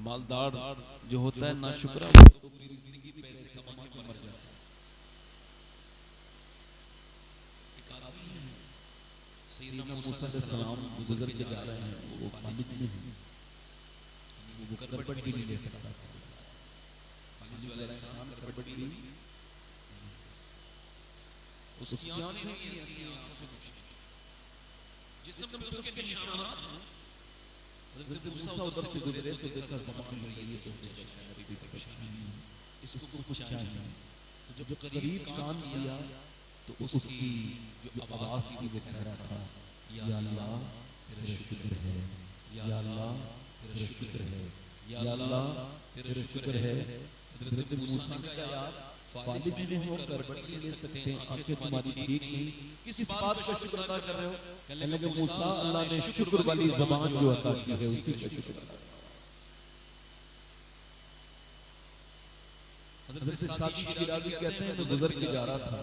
मालदार जो होता है ना शुक्रा, वो तो पूरी जिंदगी पैसे कमा के मर जाता है। एक आदमी है सैयदना मूसा अलैहिस्सलाम गुजर के जा रहे हैं, वो फालिज में है, वो करबट भी नहीं ले सकता। फालिज वाला इंसान करबट भी उसकी आंखें नहीं आती हैं, आंखों पे कुछ नहीं, जिस्म पे उसके निशानात हैं। हज़रत मूसा उधर से गुजरे तो देखा ज़बान में ये सोचा शायद अभी भी परेशानी है, इसको कुछ चाहिए। तो जब करीब कान किया तो उसकी जो आवाज़ थी वो कह रहा था, या अल्लाह तेरा शुक्र है, या अल्लाह तेरा शुक्र है, या अल्लाह तेरा शुक्र है। हज़रत मूसा ने कहा यार फालिज में हो, करबट ले सकते हैं, आंखें तुम्हारी ठीक नहीं, किस बात का शुक्र अदा कर रहे हो? कहने लगे मूसा अल्लाह ने शुक्र वाली ज़बान जो अता की है उसी का शुक्र अदा करो। हज़रत सादी शिराज़ी कहते हैं मैं गुज़र के जा रहा था,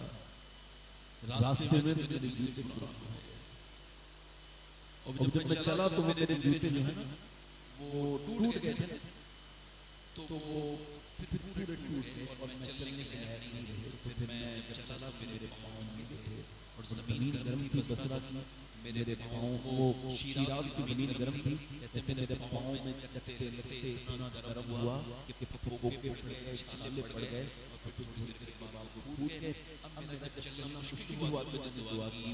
रास्ते में मेरे जूते पुराने हो गए, और जब मैं चला तो मेरे जूते जो है ना वो टूट गए थे, तो वो फिर पूरे टूट गए और मैं चलने के लायक नहीं रहे। तो फिर मैं जब चला तो मेरे पाँव भीगे थे और ज़मीन गर्म थी बसरा की, मेरे पाँव वो शिराज़ की ज़मीन गर्म थी, कहते मेरे पाँव में लगते लगते इतना गर्म हुआ कि फुफोके पड़ गए, छाले पड़ गए, और फिर थोड़ी देर के बाद वो फूट गए। अब मेरा जब चलना मुश्किल हुआ तो मैंने दुआ की,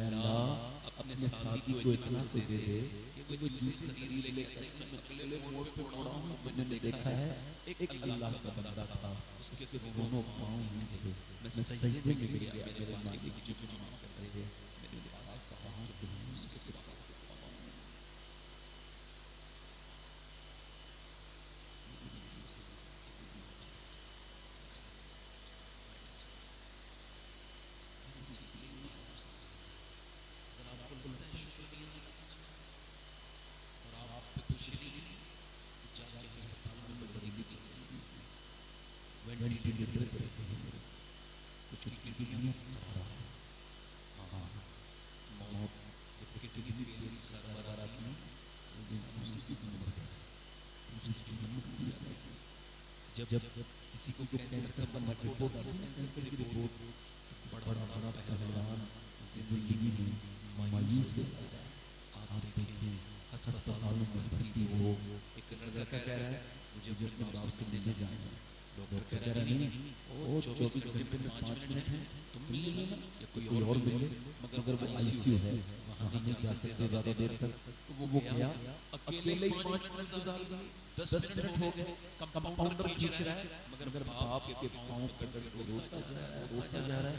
अल्लाह अपने साथी को इतना तो दे दे कि वो जूते खरीद ले लेते। मैं अगले मोड़ पे मुड़ा हूँ, मैंने देखा है एक अल्लाह का बंदा था, उसके दोनों पाँव नहीं थे। मैं सजदे में गिर गया, मेरे मालिक की जो माफ कर दे, मेरे पास पाँव तो नहीं, उसके पास पाँव नहीं। जब किसी को कैंसर का बना रिपोर्ट आती है, कैंसर की रिपोर्ट, बड़ा बड़ा पहलवान जिंदगी में मायूस हो जाता है। आप देखें अस्पताल में भर्ती हो, एक लड़का कह रहा है मुझे अपने बाप से मिलने जाना है, डॉक्टर कह रहा नहीं वो 24 घंटे में 5 मिनट है, तुम मिल लेना या कोई और मिले, मगर वो आईसीयू है, वहाँ नहीं जा सकते ज़्यादा देर तक। तो वो गया, अकेले ही 5 मिनट गुजार दिए, 10 मिनट हो गए, कंपाउंडर खींच रहा है, मगर बाप के पाँव पकड़ के रोता जा रहा है।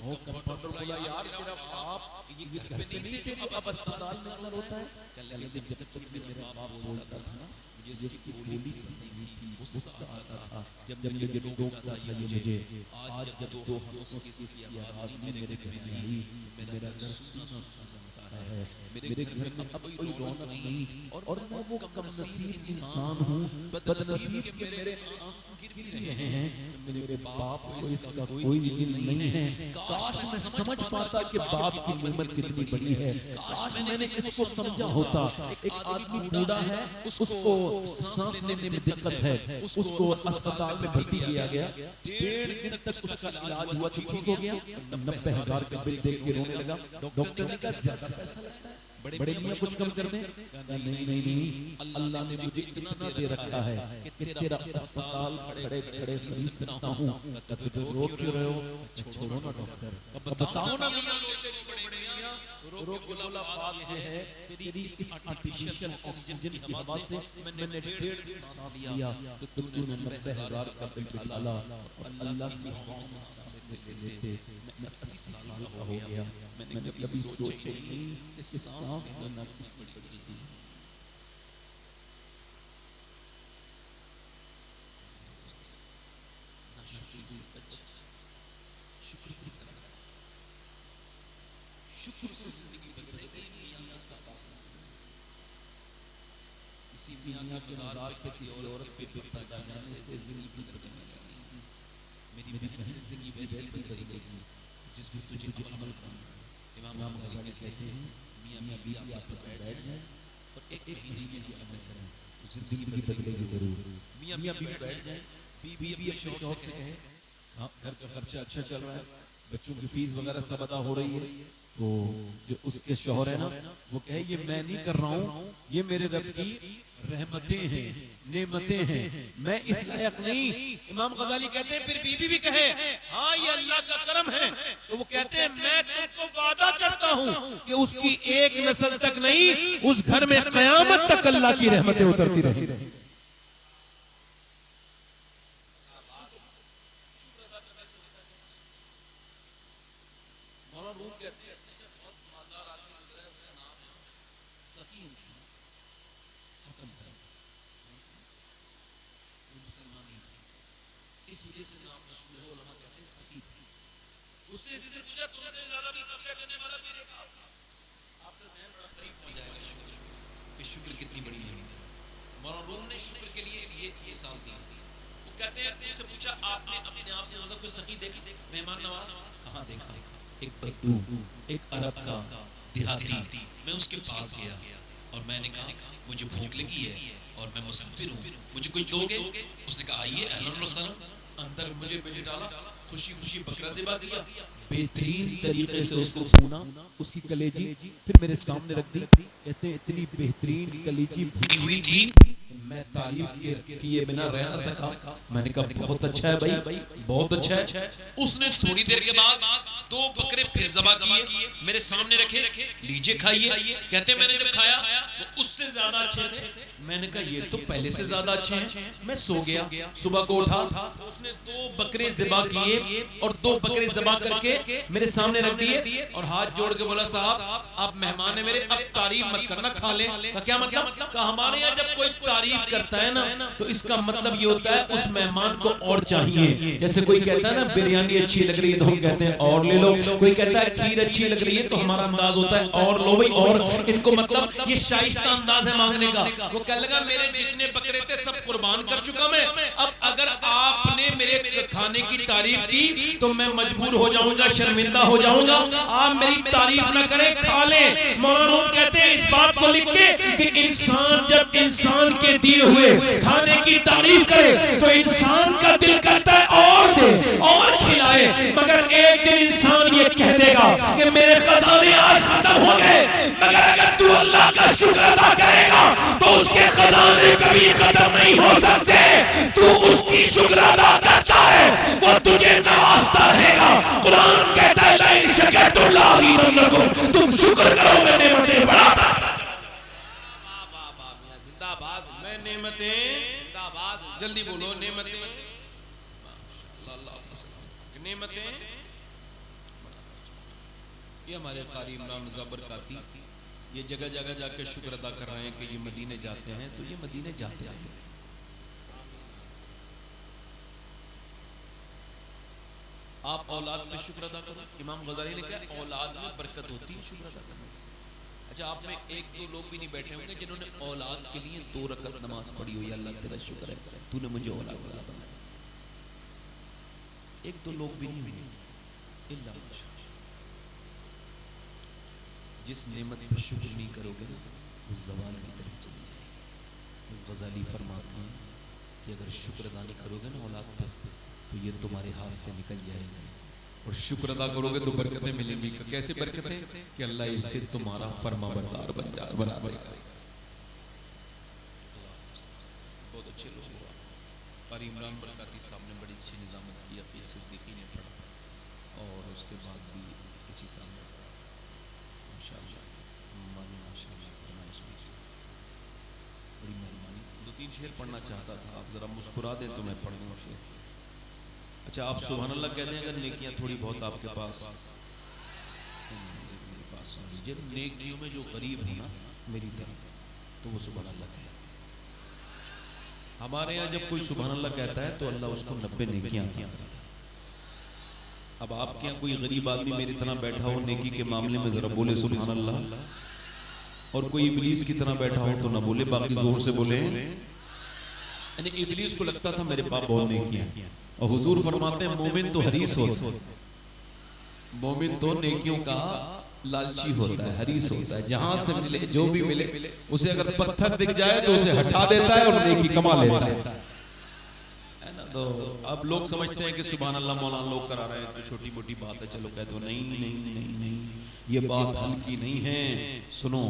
वो कंपाउंडर बोला यार तेरा बाप ये घर पे नहीं थे जो अब अस्पताल में अंदर होता है? कहने लगे जब तक मेरा बाप बोलता था ना मुझे इसकी बोली पसंद नहीं थी, गुस्सा आता था जब मुझे टोकता था ये मुझे। आज जब दो हाथों की इसकी आवाज़ मेरे घर में आई, मेरा घर सुना सुना लगता है, मेरे घर में अब कोई रौनक नहीं, और मैं वो कमनसीब इंसान हूँ, बदनसीब के मेरे आंसू गिर भी रहे हैं, मेरे बाप को इसका कोई इल्म नहीं है। काश मैं समझ पाता कि बाप की नेमत कितनी बड़ी है, काश मैंने इसको समझा होता। एक आदमी बूढ़ा है, उसको सांस लेने में दिक्कत है, उसको अस्पताल में भर्ती किया गया, 1.5 दिन तक उसका इलाज हुआ, ठीक हो गया, 90,000 का बिल देख के रोने लगा। डॉक्टर ने कहा ज्यादा पैसा लगता है, बड़े मियां कुछ कम कर दें? नहीं नहीं नहीं, अल्लाह ने मुझे इतना दे रखा है कि तेरा अस्पताल खड़े खड़े खरीद सकता हूँ। तो रो क्यों रहे हो? छोड़ो ना डॉक्टर, अब बताओ ना मियां, बड़े मियां रो के बोला बात ये है तेरी इस आर्टिफिशियल ऑक्सीजन की हवा से मैंने 1.5 सांस लिया, तो तूने 90,000 का बिल डाला, और अल्लाह की हवा में सांस लेते लेते मैं 80 साल का हो गया। मैंने कभी सोचा ही नहीं कि सांस लेना कितनी बड़ी गलती है। ना शुक्र से अच्छा, शुक्र की तरह शुक्र से जिंदगी बदलेगी। मियां का तबासम, इसी मियां के मज़ार पे किसी औरत के पिता जाने से जिंदगी बदलने लगी। मेरी बहन जिंदगी वैसे ही बदलेगी जिसमें तुझे अमल करना। इमाम गज़ाली कहते हैं मियां बीवी आपस में बैठ जाएं और एक महीने में हम अमल करें तो जिंदगी बदलेगी जरूर। मियां बीवी बैठ जाए, बीवी अपने शौक से कहे हाँ घर का खर्चा अच्छा चल रहा है, बच्चों की फीस वगैरह सब अदा हो रही है, तो जो उसके शौहर है ना वो कहे ये मैं नहीं कर रहा हूँ, ये मेरे रब की रहमतें हैं, नेमतें हैं, मैं इस लायक नहीं। इमाम गजाली कहते हैं फिर बीवी भी कहे हाँ ये अल्लाह का करम है, तो वो कहते हैं मैं तुमको वादा करता हूँ कि उसकी एक नस्ल तक नहीं, उस घर में कयामत तक अल्लाह की रहमतें उतरती रहेंगी। उससे जिसने पूछा तुमसे ज्यादा भी कब्जा करने वाला भी देखा, आपका ज़हन बड़ा करीब हो जाएगा शुक्र कि शुक्र कितनी बड़ी नेमत है। मौलाना रूम ने शुक्र के लिए ये साल दिया। वो कहते हैं उससे पूछा आपने अपने आप से ज्यादा कोई सकी देखा, मेहमान नवाज? हाँ देखा, एक बद्दू, एक अरब का देहाती, मैं उसके पास गया और मैंने कहा मुझे भूख लगी है और मैं मुसाफिर हूँ, मुझे कुछ दोगे? उसने कहा आइए अहलन व सहलन। अंदर मुझे बेटे डाला, खुशी खुशी बकरा ज़िबा किया, बेहतरीन तरीके से उसको भूना, उसकी कलेजी फिर मेरे सामने रख दी। कहते इतनी बेहतरीन कलेजी भुनी हुई थी मैं तारीफ किए बिना रह ना सका। मैंने कहा बहुत अच्छा है भाई, बहुत अच्छा है। उसने थोड़ी देर के बाद 2 बकरे फिर ज़िबा किए, मेरे सामने रखे, लीजिए खाइए। कहते मैंने जब खाया वो उससे ज्यादा अच्छे थे। मैंने कहा ये तो पहले से ज्यादा अच्छे हैं। मैं सो गया, सुबह को उठा, उसने 2 बकरे ज़िबा किए और 2 बकरे ज़िबा करके मेरे सामने रख दिए और हाथ जोड़ के बोला साहब आप मेहमान है मेरे, अब तारीफ मत करना, खा ले। क्या मतलब? कहा हमारे यहाँ जब कोई तारीफ करता है ना तो इसका मतलब ये होता है उस मेहमान को और चाहिए। जैसे कोई कहता है ना बिरयानी अच्छी लग रही है तो हम कहते हैं और ले लो, कोई कहता है खीर अच्छी लग रही है तो हमारा अंदाज होता है और लो भाई और। इनको मतलब ये शाइस्ता अंदाज है मांगने का। वो कहने लगा मेरे जितने बकरे थे सब कुर्बान कर चुका मैं, अब अगर आपने मेरे खाने की तारीफ की तो मैं मजबूर हो जाऊंगा, शर्मिंदा हो जाऊंगा, आप मेरी तारीफ ना करें, खा लें। मौलाना कहते हैं इस बात को लिख के कि इंसान जब इंसान के दिए हुए खाने की तारीफ करे तो इंसान का दिल करता है और दे और खिलाए, मगर एक दिन इंसान ये कह देगा कि मेरे खजाने आज खत्म हो गए। मगर अगर तू अल्लाह का शुक्र अदा करेगा तो उसके खजाने कभी खत्म नहीं हो सकते। तू उसकी शुक्र अदा करता है वो तुझे नवाजता रहेगा। कुरान कहता है ला इन शकरतुम लाज़िदन्नकुम, तुम शुक्र करो मैं नेमतें बढ़ाता। जिंदाबाद, मैं नेमतें जिंदाबाद, जल्दी बोलो नेमतें, नेमतें। ये हमारे कारी इमरान रज़ा बरकाती ये जगह जगह जाकर शुक्र अदा कर रहे हैं कि ये मदीने जाते हैं, तो ये मदीने जाते हैं। आप औलाद पे शुक्र अदा करो। इमाम गजाली ने कहा औलाद में बरकत होती है शुक्र अदा करने से। अच्छा आप में 1-2 लोग भी नहीं बैठे होंगे जिन्होंने औलाद के लिए 2 रकअत नमाज पढ़ी हो, या अल्लाह तेरा शुक्र है तूने मुझे औलाद वाला बनाया। 1-2 लोग भी नहीं होंगे इल्ला माशाअल्लाह। जिस नेमत पर शुक्र नहीं करोगे ना वो ज़वाल की तरफ चली जाएगी। गजाली फरमाते हैं कि अगर शुक्र अदा नहीं करोगे ना औलाद पर तो ये तुम्हारे हाथ से निकल जाएगी, और शुक्र अदा करोगे तो बरकतें मिलेंगी। कैसे बरकतें? कि अल्लाह इसे तुम्हारा फरमा बरदार बना देगा। बहुत अच्छे लोग हुआ। कारी इमरान बरकाती साहब ने बड़ी अच्छी निज़ामत की, अपनी सिद्दीकी ने पढ़ा और उसके बाद भी इसी साल बड़ी मेहरबानी। 2-3 शेर पढ़ना चाहता था, आप जरा मुस्कुरा दें तो मैं पढ़ दूँ शेर। अच्छा आप सुभान अल्लाह कह दें अगर नेकियां थोड़ी बहुत आपके पास, मेरे पास सुन लीजिए, नेकियों में जो गरीब है ना मेरी तरफ तो वो सुभान अल्लाह कहे। हमारे यहाँ जब कोई सुभान अल्लाह कहता है तो अल्लाह उसको 90 नेकियां अता करता है। अब आपके यहाँ कोई गरीब आदमी मेरी तरह बैठा हो नेकी के मामले में जरा बोले सुभान अल्लाह, और कोई इब्लीस की तरह बैठा हो तो ना बोले, बाकी जोर से बोले। यानी इब्लीस को लगता था मेरे पाप बहुत नेकियां हैं, और हुजूर फरमाते हैं मोमिन तो हरीस हो, मोमिन तो नेकियों का लालची होता है, हरीस होता है, जहां से मिले जो भी मिले उसे अगर पत्थर दिख जाए तो उसे हटा देता है और नेकी कमा लेता है ना। तो अब लोग समझते हैं कि सुभान अल्लाह मौलाना लोग करा रहे हैं तो छोटी मोटी बात है, चलो कह दो। नहीं नहीं नहीं नहीं, ये बात हल्की नहीं है। सुनो,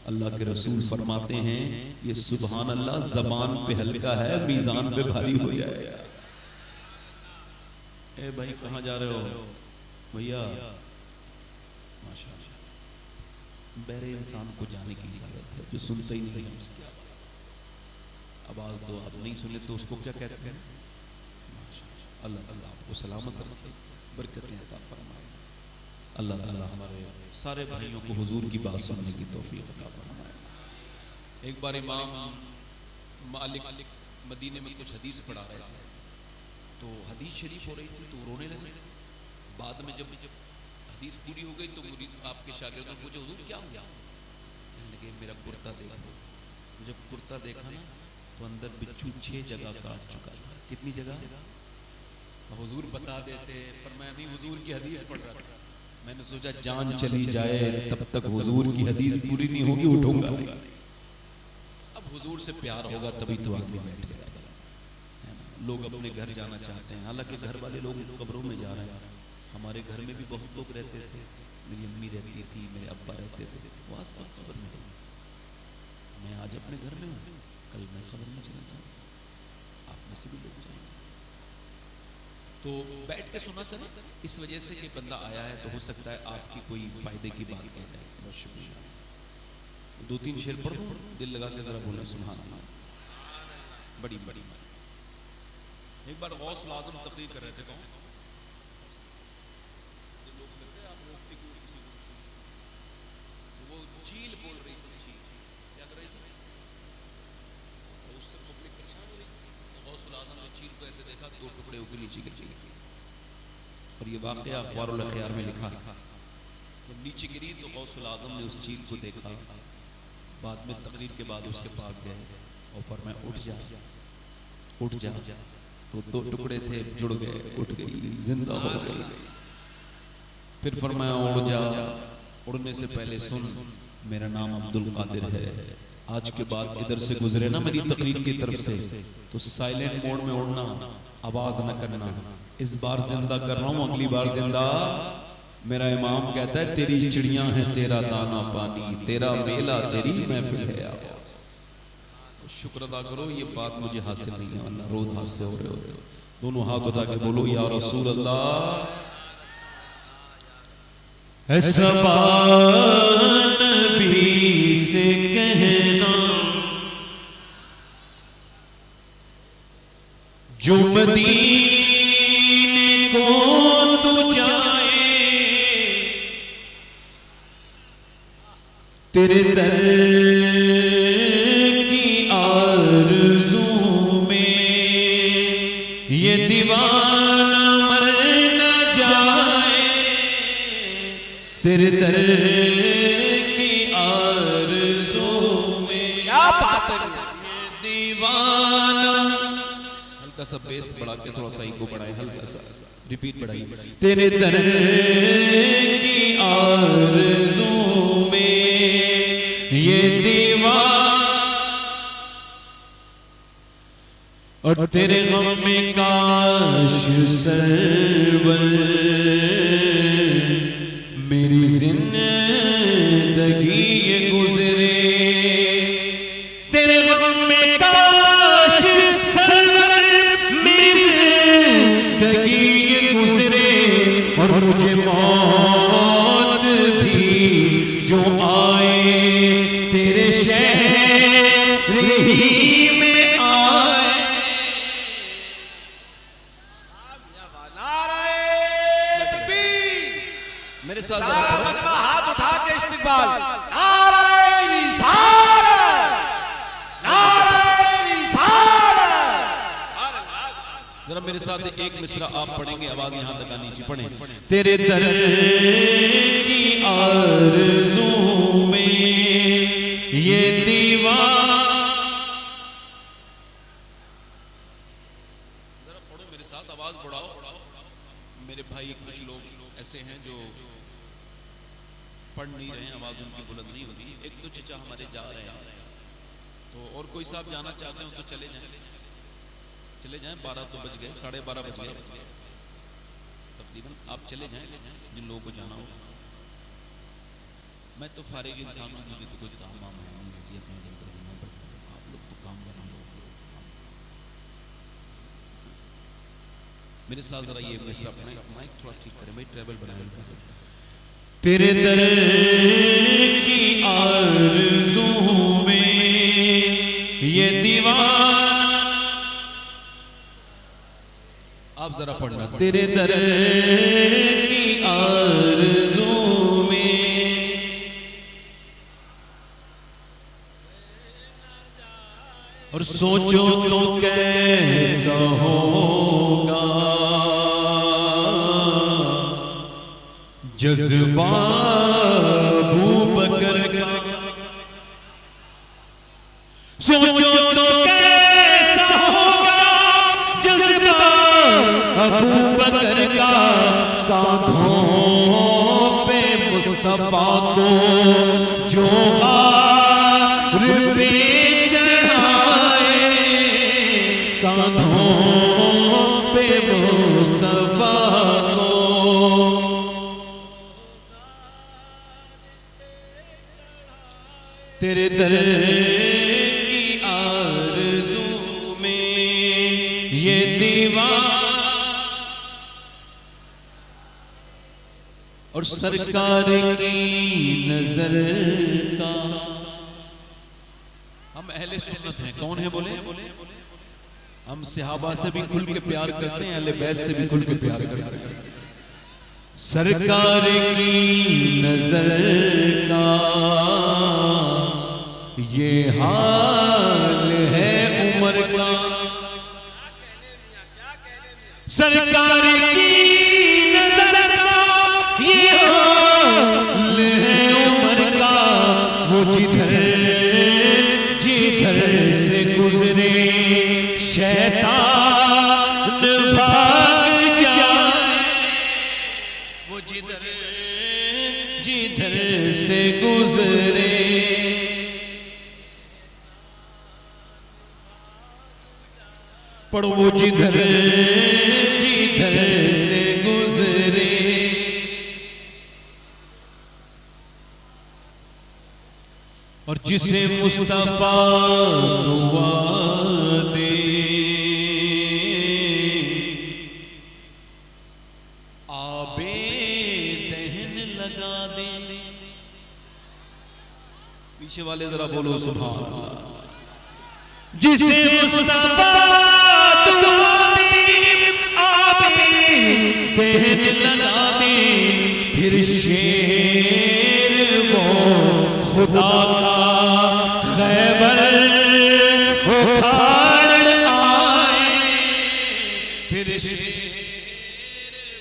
अल्लाह के रसूल फरमाते हैं ये सुभान अल्लाह जबान पे हल्का है, मीजान पे भारी हो जाएगा। ए भाई कहाँ जा रहे हो भैया? माशाअल्लाह, बहरे इंसान को जाने की इजाजत है, जो सुनता ही नहीं है उसकी आवाज दो आप नहीं सुने तो उसको क्या कहते हैं? माशाअल्लाह। अल्लाह ताला आपको सलामत रखे, बरकतें अता फरमाए। अल्लाह ताला हमारे सारे भाइयों को हुजूर की बात सुनने की तौफीक अता फरमाए। एक बार इमाम मालिक मदीने में कुछ हदीस पढ़ा रहे थे, तो हदीस शरीफ हो रही थी तो रोने लगे। बाद में जब हदीस पूरी हो गई तो आपके शागिर्दों ने पूछा हुजूर क्या हुआ? कहने लगे मेरा कुर्ता देखो। जब कुर्ता देखा ना तो अंदर बिच्छू 6 जगह काट चुका था। कितनी जगह? हुजूर बता देते, फरमाया नहीं हुजूर की हदीस पढ़ रहा था। मैंने सोचा जान चली जाए तब तक हुजूर की हदीस पूरी नहीं होगी, उठूंगा नहीं। अब हुजूर से प्यार होगा तभी तो आदमी बैठ गया है ना। लोग अपने घर जाना चाहते हैं, हालांकि घर वाले लोग कब्रों में जा रहे हैं। हमारे घर में भी बहुत लोग रहते थे, मेरी अम्मी रहती थी, मेरे अब्बा रहते थे, वो आज सब खबर में है। मैं आज अपने घर में हूँ, कल मैं खबर में चला जाऊँ, आप में से भी लोग जाएंगे। तो बैठ के सुना करें, इस वजह से कि बंदा आया है तो हो सकता है आपकी कोई फायदे की बात कह जाए। बहुत शुक्रिया। 2-3 शेर पढ़ दूँ, दिल लगा के जरा बोले सुभान अल्लाह। बड़ी बड़ी एक बार गौस आज़म तकरीर कर रहे थे, कौन वो चील बोल रही थी, चील क्या कर रही थी, उससे पब्लिक परेशान हो रही थी। तो गौस आज़म ने चील को ऐसे देखा, 2 टुकड़े ऊपर नीचे गिर गए। और ये वाक़या अखबारुल अखयार में लिखा। जब नीचे गिरी तो गौस आज़म ने उस चील को देखा। बाद में तकरीर के बाद उसके पास गए और फरमाया उठ जा, उठ जा। तो 2 टुकड़े थे, जुड़ गए, उठ गई, जिंदा हो गई। फिर फरमाया उड़ जा, उड़ने से पहले सुन मेरा नाम अब्दुल कादिर है। आज के बाद इधर से गुजरे ना मेरी तकरीर की तरफ से तो साइलेंट मोड में उड़ना, आवाज न करना। इस बार जिंदा कर रहा हूं, अगली बार जिंदा। मेरा इमाम कहता है तेरी चिड़ियां हैं, तेरा दाना पानी, तेरा मेला, तेरी महफिल है। तो शुक्र अदा करो, ये बात मुझे हासिल नहीं है, वरना रोज हादसे हो रहे होते। दोनों हाथ उठा के बोलो या रसूल अल्लाह। नबी से कहना जो मदीने को तू जाए, तेरे दर की आरज़ू में ये दीवाना मर न जाए। तेरे दर की आरज़ू में क्या बात है, ये दीवाना। हल्का सा बेस बढ़ा के थोड़ा सा इको बढ़ाए, हल्का सा रिपीट बढ़ाइए। तेरे दर की आरज़ू में ये दीवार और तेरे गम में काश सरवर मेरी जिंदगी ये गुजरे। तेरे गम में काश सरवर मेरी जिंदगी ये गुजरे और मुझे मौत भी जो आए तेरे शहर ही में आए। मेरे साथ हाथ उठा के इस्तिकबाल। नारे रिसालत, नारे रिसालत। जरा मेरे साथ एक मिसरा आप पढ़ेंगे, आवाज यहां तक आनी चाहिए, पढ़ें। तेरे दर की आरज़ू में ये दीवार। जरा पढ़ो मेरे साथ, आवाज बढ़ाओ। मेरे भाई कुछ लोग ऐसे हैं जो पढ़ नहीं रहे, आवाज उनकी बुलंद नहीं होगी। एक दो चचा हमारे जा रहे हैं, तो और कोई साहब जाना चाहते हो तो चले जाएं, चले जाएं। 12 तो बज गए, 12:30 बज गए तकरीबन। आप चले जाएं जिन लोगों को जाना हो। मैं तो फारिग इंसान हूँ, मुझे तो कोई काम वाम है नहीं, ऐसी अपने आप लोग तो काम बना लो। मेरे साथ जरा ये मिसरा अपना माइक थोड़ा ठीक करें भाई, ट्रैवल बनाए। तेरे दर की आरज़ू में ये दीवाना, आप जरा पढ़ना। तेरे दर की आरज़ू में और सोचो तो कैसा होगा जज्बा अबू बकर का। सोचो तो कैसा होगा जज्बा अबू बकर का। कांधों पे मुस्तफा को जो हार पे चढ़ाए, कांधों पे मुस्तफा को तेरे दर की आरज़ू में ये दीवार और सरकार की नजर का। हम अहले सुन्नत हैं। कौन है बोले? हम सहाबा से भी खुल के प्यार करते हैं, अहले बैत से भी खुल के प्यार करते हैं। सरकार की नजर का ये हाल है उमर का। सरकार की नजर का ये हाल है उमर का। वो जिधर जिधर से गुजरे शैतान भाग जाए, वो जिधर जिधर से गुजरे पढ़ो, वो जिधर जिधर से गुजरे और जिसे मुस्तफा दुआ दे आबे दहन लगा दे। पीछे वाले जरा बोलो सुभान अल्लाह। जिसे मुस्तफा दुआ दे आबे दहन लगा दे, फिर शेर वो खुदा का खैबर उखाड़ आए, फिर शेर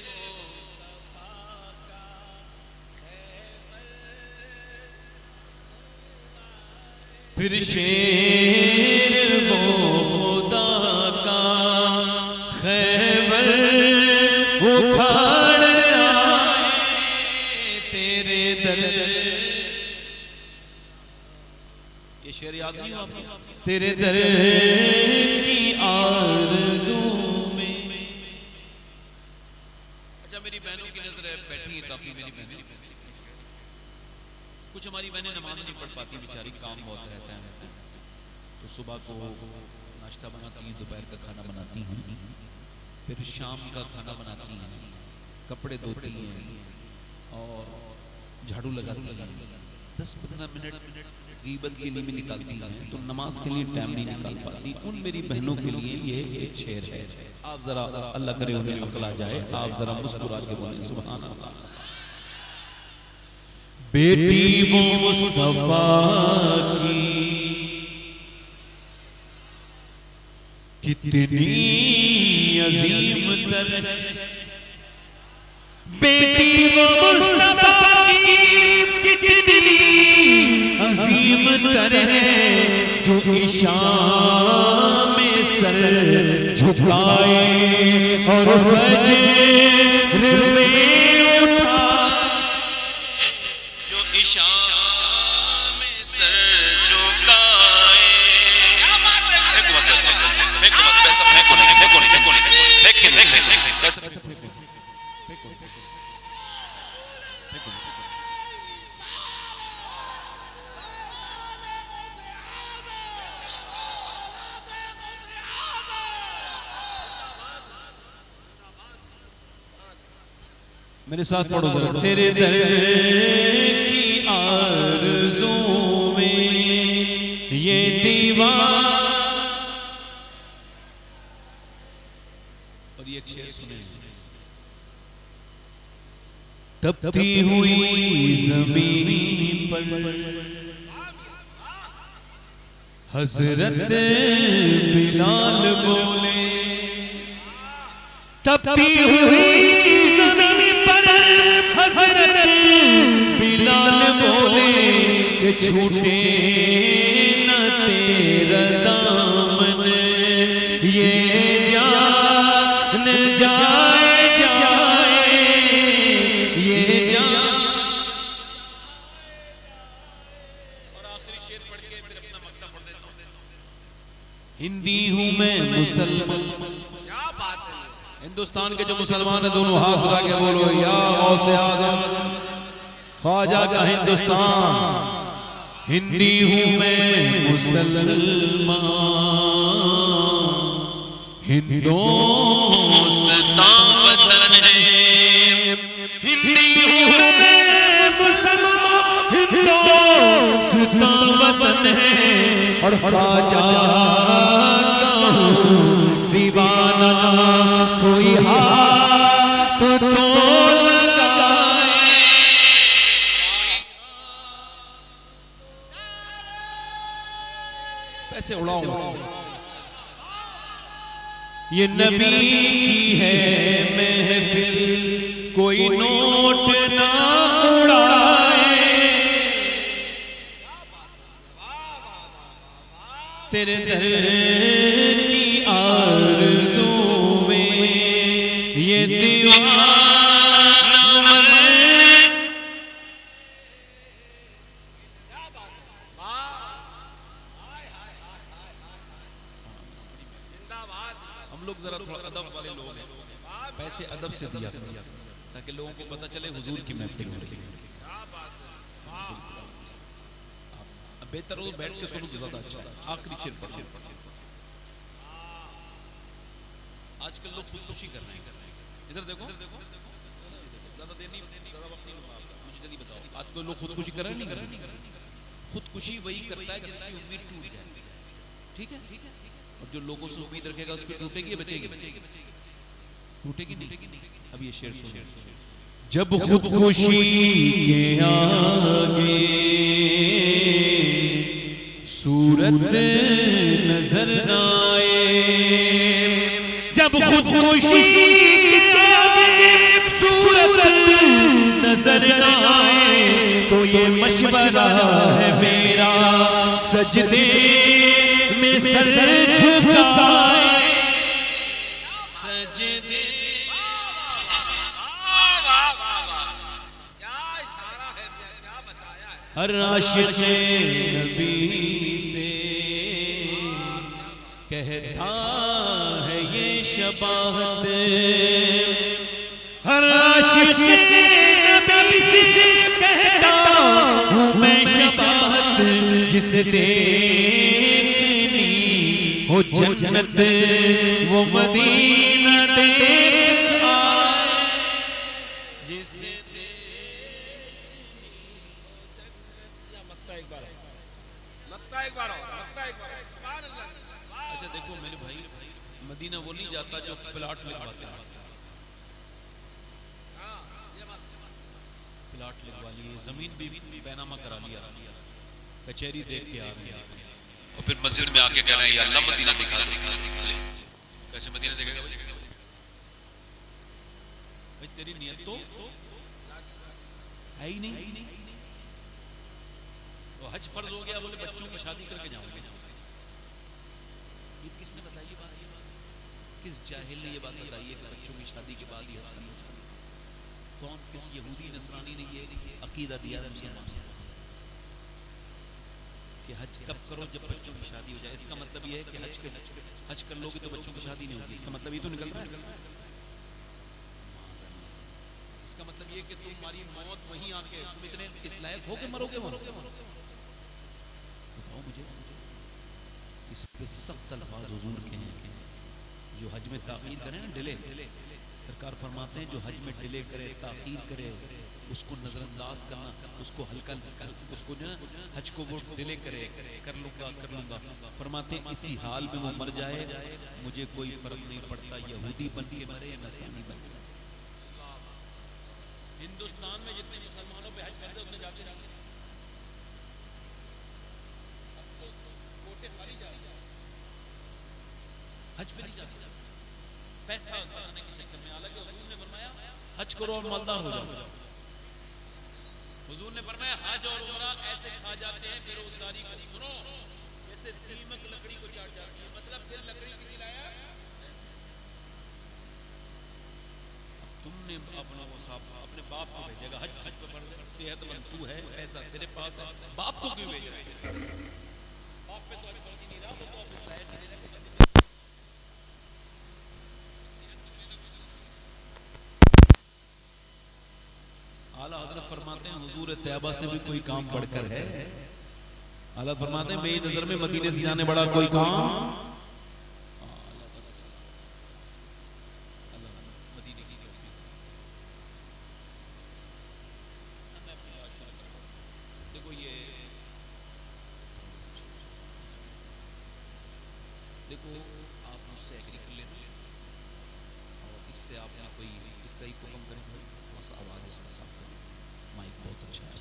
वो फिर शेर वो खुदा का खैबर उखाड़ आए तेरे दर। ये शेर याद नहीं हो आपको? तेरे दर की आरज़ू में। अच्छा, मेरी बहनों की नजर है, बैठी है काफी मेरी बहनें। कुछ हमारी बहनें नमाज नहीं पढ़ पाती बेचारी, काम बहुत रहता है उनको। तो सुबह को नाश्ता बनाती हैं, दोपहर का खाना बनाती हैं, फिर शाम का खाना बनाती हैं, कपड़े धोती हैं और झाड़ू लगाती हैं। 10-15 मिनट गीबत के लिए भी निकालती हैं, तो नमाज के लिए टाइम नहीं निकाल पाती। उन मेरी बहनों के लिए ये एक शेर है। आप जरा अल्लाह करे उन्हें अक्ल आ जाए, आप जरा मुस्कुरा के बोले सुभान अल्लाह। बेटी वो मुस्तफा की कितनी अजीम तर है, बेटी वो मुस्तफा की कितनी अजीम तर है, जो ईशान में सर झुकाए और फजर में उठा, जो फेंको नहीं, फेंको नहीं, फेंको नहीं, फेंक के नहीं, फेंको नहीं, कैसे फेंको, फेंको, फेंको, फेंको। मेरे साथ पढ़ो जरा। तेरे दर की आरज़ू में ये दीवार। और ये एक शेर सुने। तपती हुई ज़मीन पर हज़रत बिलाल बोले। तपती हुई ज़मीन पर हज़रत बिलाल बोले कि छूटे न तेरा दामन, ये जान जाए जाए ये जान। और आखिरी शेर पढ़ के फिर अपना मक्ता पढ़ देता हूं। हिंदी हूँ मैं मुसलमान। क्या बात है। हिंदुस्तान के जो मुसलमान है दोनों हाथ उठा के बोलो या गौसे आज़म ख्वाजा का हिंदुस्तान। हिंदी हूँ मैं मुसलमान, हिंदुस्तान वतन है। हिंदी हूँ मैं मुसलमान, हिंदुस्तान वतन है। और ख्वाजा का हूँ दीवाना, कोई हाथ तो लगाए। पैसे उड़ाऊंगा। ये नबी की है महफिल, कोई नोट ना उड़ाए। तेरे दर की आरज़ू में ये दीवाना मरे। हम लोग जरा थोड़ा अदब वाले लोग हैं, पैसे अदब से दिया करो ताकि लोगों को पता चले हुजूर की महफिल हो रही है। बेहतर हो बैठ के सुनो तो ज्यादा अच्छा है। आखिरी शेर पढ़ो। आजकल लोग खुदकुशी कर रहे हैं। इधर देखो, ज्यादा देर नहीं, ज्यादा वक्त नहीं लूंगा आपका, मुझे जल्दी बताओ। आजकल लोग खुदकुशी कर रहे हैं नहीं कर रहे? खुदकुशी वही करता है जिसकी उम्मीद टूट जाए, ठीक है? और जो लोगों से उम्मीद रखेगा उसकी टूटेगी या बचेगी? टूटेगी नहीं। अब ये शेर सुनो। जब खुदकुशी के आगे सूरत नजर न आए, जब खुदकुशी के आगे सूरत नजर न आए, तो ये मशवरा है मेरा सजदे में सर झुकाए। सजदे हर आशिक़ नबी से कहता है ये शबाहत। हर आशिक़ नबी से कहता हूँ मैं शबाहत, जिसे देखनी हो जन्नत वो मदीना देख आए। जिसे अच्छा देखो मेरे भाई, मदीना वो नहीं जाता जो प्लाट लिखवाता है। प्लाट लिखवा लिए, जमीन भी बैनामा करा लिया, कचहरी देख के आ रहे हैं और फिर मस्जिद में आके कह रहे हैं या अल्लाह मदीना दिखा दे। कैसे मदीना दिखेगा भाई? भाई तेरी नियत तो है ही नहीं। तो हज फर्ज हो गया, बोले बच्चों की शादी करके जाऊंगे। ये किसने बताई ये बात? किस जाहिल ने ये बात बताई है कि बच्चों की शादी के बाद ही हज करना चाहिए? कौन, किस यहूदी नसरानी ने ये अकीदा दिया मुसलमान कि कि हज कब करो, जब बच्चों की शादी हो जाए। इसका मतलब ये है कि हज कर लोगे तो बच्चों की शादी नहीं होगी। इसका मतलब ये तो निकल रहा है। इसका मतलब ये कि तुम्हारी मौत वहीं आके, तुम इतने इस लायक हो के मरोगे वहां। बताओ मुझे, इस पे सख्त अल्फाज हुजूर के हैं। जो हज में ताखीर करे ना, डिले, सरकार फरमाते हैं जो हज में डिले करे, ताखीर करे, उसको नजरअंदाज करना, उसको हल्का, उसको जो हज को वो डिले करे, कर लूंगा, फरमाते हैं इसी हाल में वो मर जाए, मुझे कोई फर्क नहीं पड़ता यहूदी बन के मरे या नसरानी बन के। हिंदुस्तान में जितने मुसलमानों पे हज करते उतने जाते रहते, अब तो कोटे खाली जा रहे, हज पे नहीं जाते, पैसा बनाने के चक्कर में। हालांकि हुजूर ने फरमाया हज करो और मालदार हो जाओ। हुजूर ने फरमाया हज और उमरा ऐसे खा जाते हैं बेरोजगारी को, सुनो, जैसे दीमक लकड़ी को चाट जाती है। मतलब फिर लकड़ी की लाया, तुमने अपना वो साहब अपने बाप को भेजेगा हज पे पढ़ दे, सेहतमंद तू है, पैसा तेरे पास है, बाप को क्यों भेज रहे? बाप पे तो अभी पढ़ नहीं रहा, वो तो अब इस लायक नहीं रहा। आला हज़रत फरमाते हैं हुजूर तैयबा से भी कोई काम बढ़कर है। आला फरमाते हैं मेरी नजर में मदीने से जाने बड़ा कोई काम, मदीने की देखो ये देखो आप मुझसे एग्री कर लेते हैं और इससे आपने कोई इस तरह हुक्म करें, बस आवाज़ इसका साफ करें, माइक बहुत अच्छा है।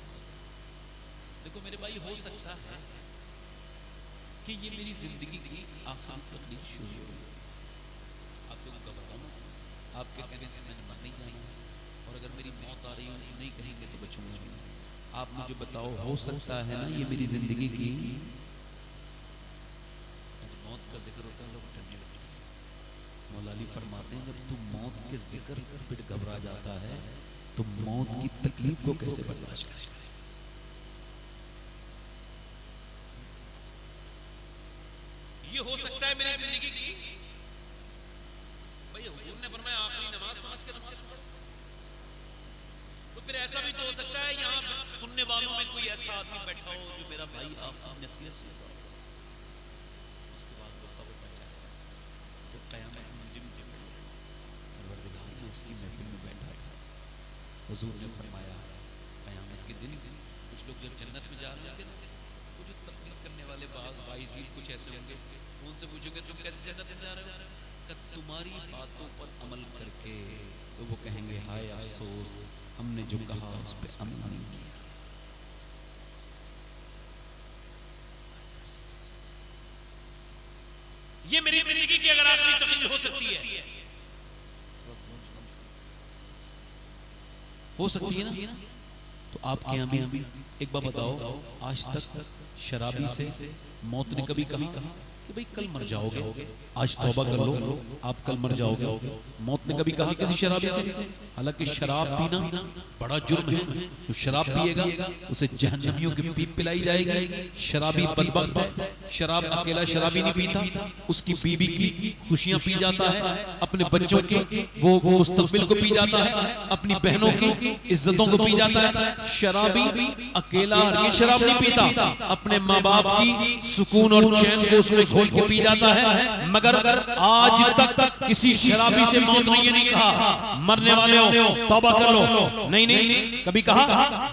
देखो मेरे भाई, हो सकता है कि ये मेरी जिंदगी की आखिरी तकलीफ शुरू हो गई, आप लोग घबराओ ना, आपके कहने से मैंने मर नहीं जाना है, और अगर मेरी मौत आ रही हो नहीं कहेंगे तो बचूंगा नहीं। आप मुझे बताओ, हो सकता है ना ये मेरी जिंदगी की मौत का जिक्र होता है लोग डरने लगते हैं। मौला अली फरमाते हैं जब तू मौत के जिक्र पे घबरा जाता है तो मौत की तकलीफ को कैसे बर्दाश्त करेगा? ये हो सकता है मेरी जिंदगी की, भाई हुजूर ने फरमाया आखिरी नमाज समझ के नमाज पढ़ो, तो फिर ऐसा भी तो हो सकता है यहाँ सुनने वालों में कोई ऐसा आदमी बैठा हो जो मेरा भाई आपकी नसीहत सुनता हो, उसके बाद वो कब्र में जाएगा तो क़यामत में मुझे परवरदिगार ने इसकी महफिल में बैठा था। हुजूर ने फरमाया क़यामत के दिन कुछ लोग जब जन्नत में जा रहे होंगे तो जो तकलीफ करने वाले वाइज़ीन कुछ ऐसे होंगे, उनसे पूछोगे तुम कैसे जन्नत में जा रहे हो? तुम्हारी बातों पर अमल करके, तो वो कहेंगे हाय अफसोस हमने जो कहा उस पर अमल नहीं किया। ये मेरी जिंदगी की अगर आखिरी तकलीफ हो सकती है, हो सकती है ना, तो आपके यहाँ भी एक बार बताओ, आज तक शराबी से मौत ने कभी कहा कि भाई कल मर जाओगे, आज तौबा कर लो, आप कल मर जाओगे? मौत ने कभी कहा किसी शराबी से? हालांकि शराब पीना बड़ा जुर्म है, जो शराब पिएगा उसे जहन्नमियों की पीप पिलाई जाएगी। शराबी बदबख्त है, शराब अकेला शराबी नहीं पीता, उसकी बीवी की खुशियां पी जाता है, अपने बच्चों के वो मुस्तकबिल को पी जाता है, अपनी बहनों की इज्जतों को पी जाता है। शराबी अकेला ये शराब नहीं पीता, अपने माँ बाप की सुकून और चैन को उसमें घोल के पी जाता है। मगर आज तक किसी शराबी से मौत ने ये नहीं कहा मरने वाले हो तौबा कर लो, नहीं नहीं, कभी कहा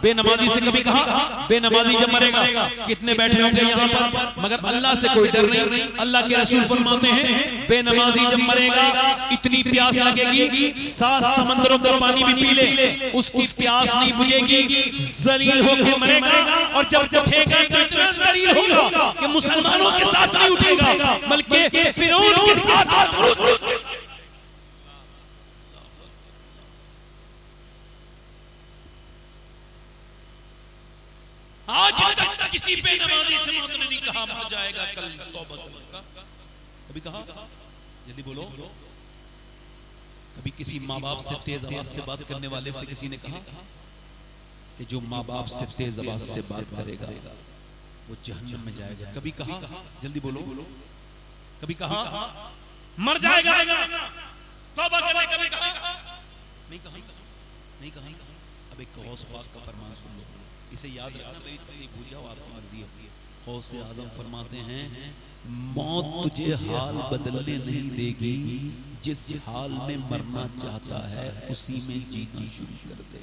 बेनमाजी से, कभी कहा बेनमाजी जब मरेगा कितने बैठे होंगे यहाँ पर, मगर अल्लाह से कोई डर नहीं। अल्लाह के रसूल फरमाते हैं बेनमाजी जब मरेगा इतनी प्यास लगेगी 7 समंदरों का पानी भी पी ले उसकी प्यास नहीं बुझेगी, जलील होकर मरेगा। और जब उठेगा तो इतना जलील होगा कि मुसलमानों के साथ नहीं उठेगा बल्कि फिरौन के साथ। आज तक किसी बेनमाजी से मौत ने नहीं कहा मर जाएगा कल तौबा करूंगा, कभी कहा? जल्दी बोलो। कभी किसी माँ बाप से तेज आवाज से बात करने वाले से किसी ने कहा कि जो माँ बाप से तेज आवाज से बात करेगा वो जहन्नम में जाएगा। कभी कहा, जल्दी बोलो, कभी कहा मर जाएगा, तौबा कर ले, कभी कहा नहीं, कहा नहीं, कहा। अब एक गौस पाक का फरमान सुन लो, इसे याद रखना, मेरी तकलीफ भूल जाओ, आपकी मर्जी है। गौस आज़म फरमाते हैं, मौत तुझे हाल बदलने नहीं देगी, जिस हाल में मरना चाहता है उसी में जीना शुरू कर दे।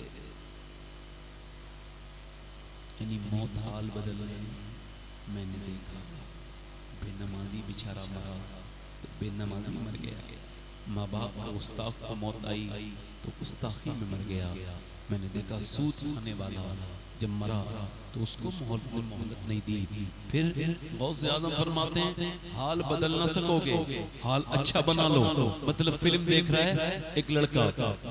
यानी मौत हाल बदल रही। मैंने देखा बेनमाजी बेचारा मरा तो बेनमाजी मर गया, माँ बाप का गुस्ताख को मौत आई तो गुस्ताखी में मर गया। मैंने देखा सूद खाने वाला जब मरा तो उसको मोहलत नहीं दी। फिर गौसे आज़म फरमाते हैं, हाल बदल ना सकोगे, हाल अच्छा बना लो। मतलब फिल्म देख रहा है एक लड़का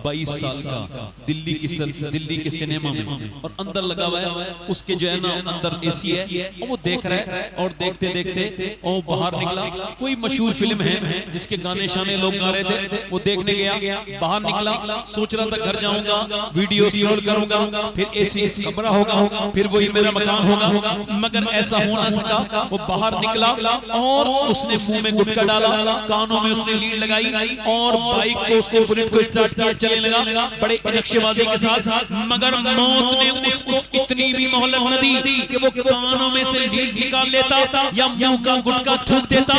22 साल का दिल्ली के सिनेमा में, और अंदर लगा हुआ है, उसके जो है ना अंदर एसी है, और वो देख रहा है, और देखते देखते और बाहर निकला। कोई मशहूर फिल्म है जिसके गाने शाने लोग गा रहे थे, वो देखने गया, बाहर निकला, सोच रहा था घर जाऊंगा, वीडियो स्क्रॉल करूंगा, फिर एसी कमरा होगा, फिर वही मेरा मकान होगा, मगर ऐसा हो ना सका। वो बाहर निकला और उसने मुंह में गुटखा डाला, कानों में उसने लीड लगाई, और बाइक को उसने बुलेट को स्टार्ट किया, चलने लगा बड़े नक्शेबाजी के साथ। मगर मौत ने उसको इतनी भी मोहलत न दी कि वो कानों में से लीड निकाल लेता या मुंह का गुटखा थूक देता।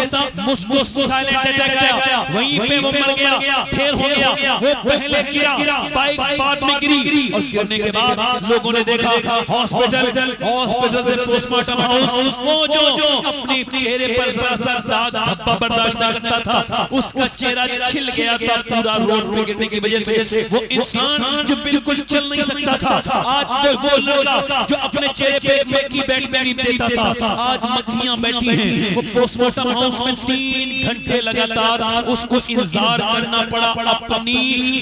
उसको साइलेंट अटैक आया, वहीं पे वो मर गया, फेल हो गया। वो पहले गिरा, बाइक बाद में गिरी, और गिरने के बाद लोगों ने देखा हॉस्पिटल से पोस्टमार्टम हाउस, वो जो अपने चेहरे पर जरा सा दाग धब्बा बर्दाश्त न करता था, उसका चेहरा छिल गया था पूरा रोड पे गिरने की वजह से। वो इंसान जो बिल्कुल चल नहीं सकता था, आज वो लड़का जो अपने चेहरे पे मक्खी बैठने नहीं देता था, आज मक्खियां बैठी हैं। वो पोस्टमार्टम हाउस में 3 घंटे लगातार उसको इंतजार करना पड़ा अपनी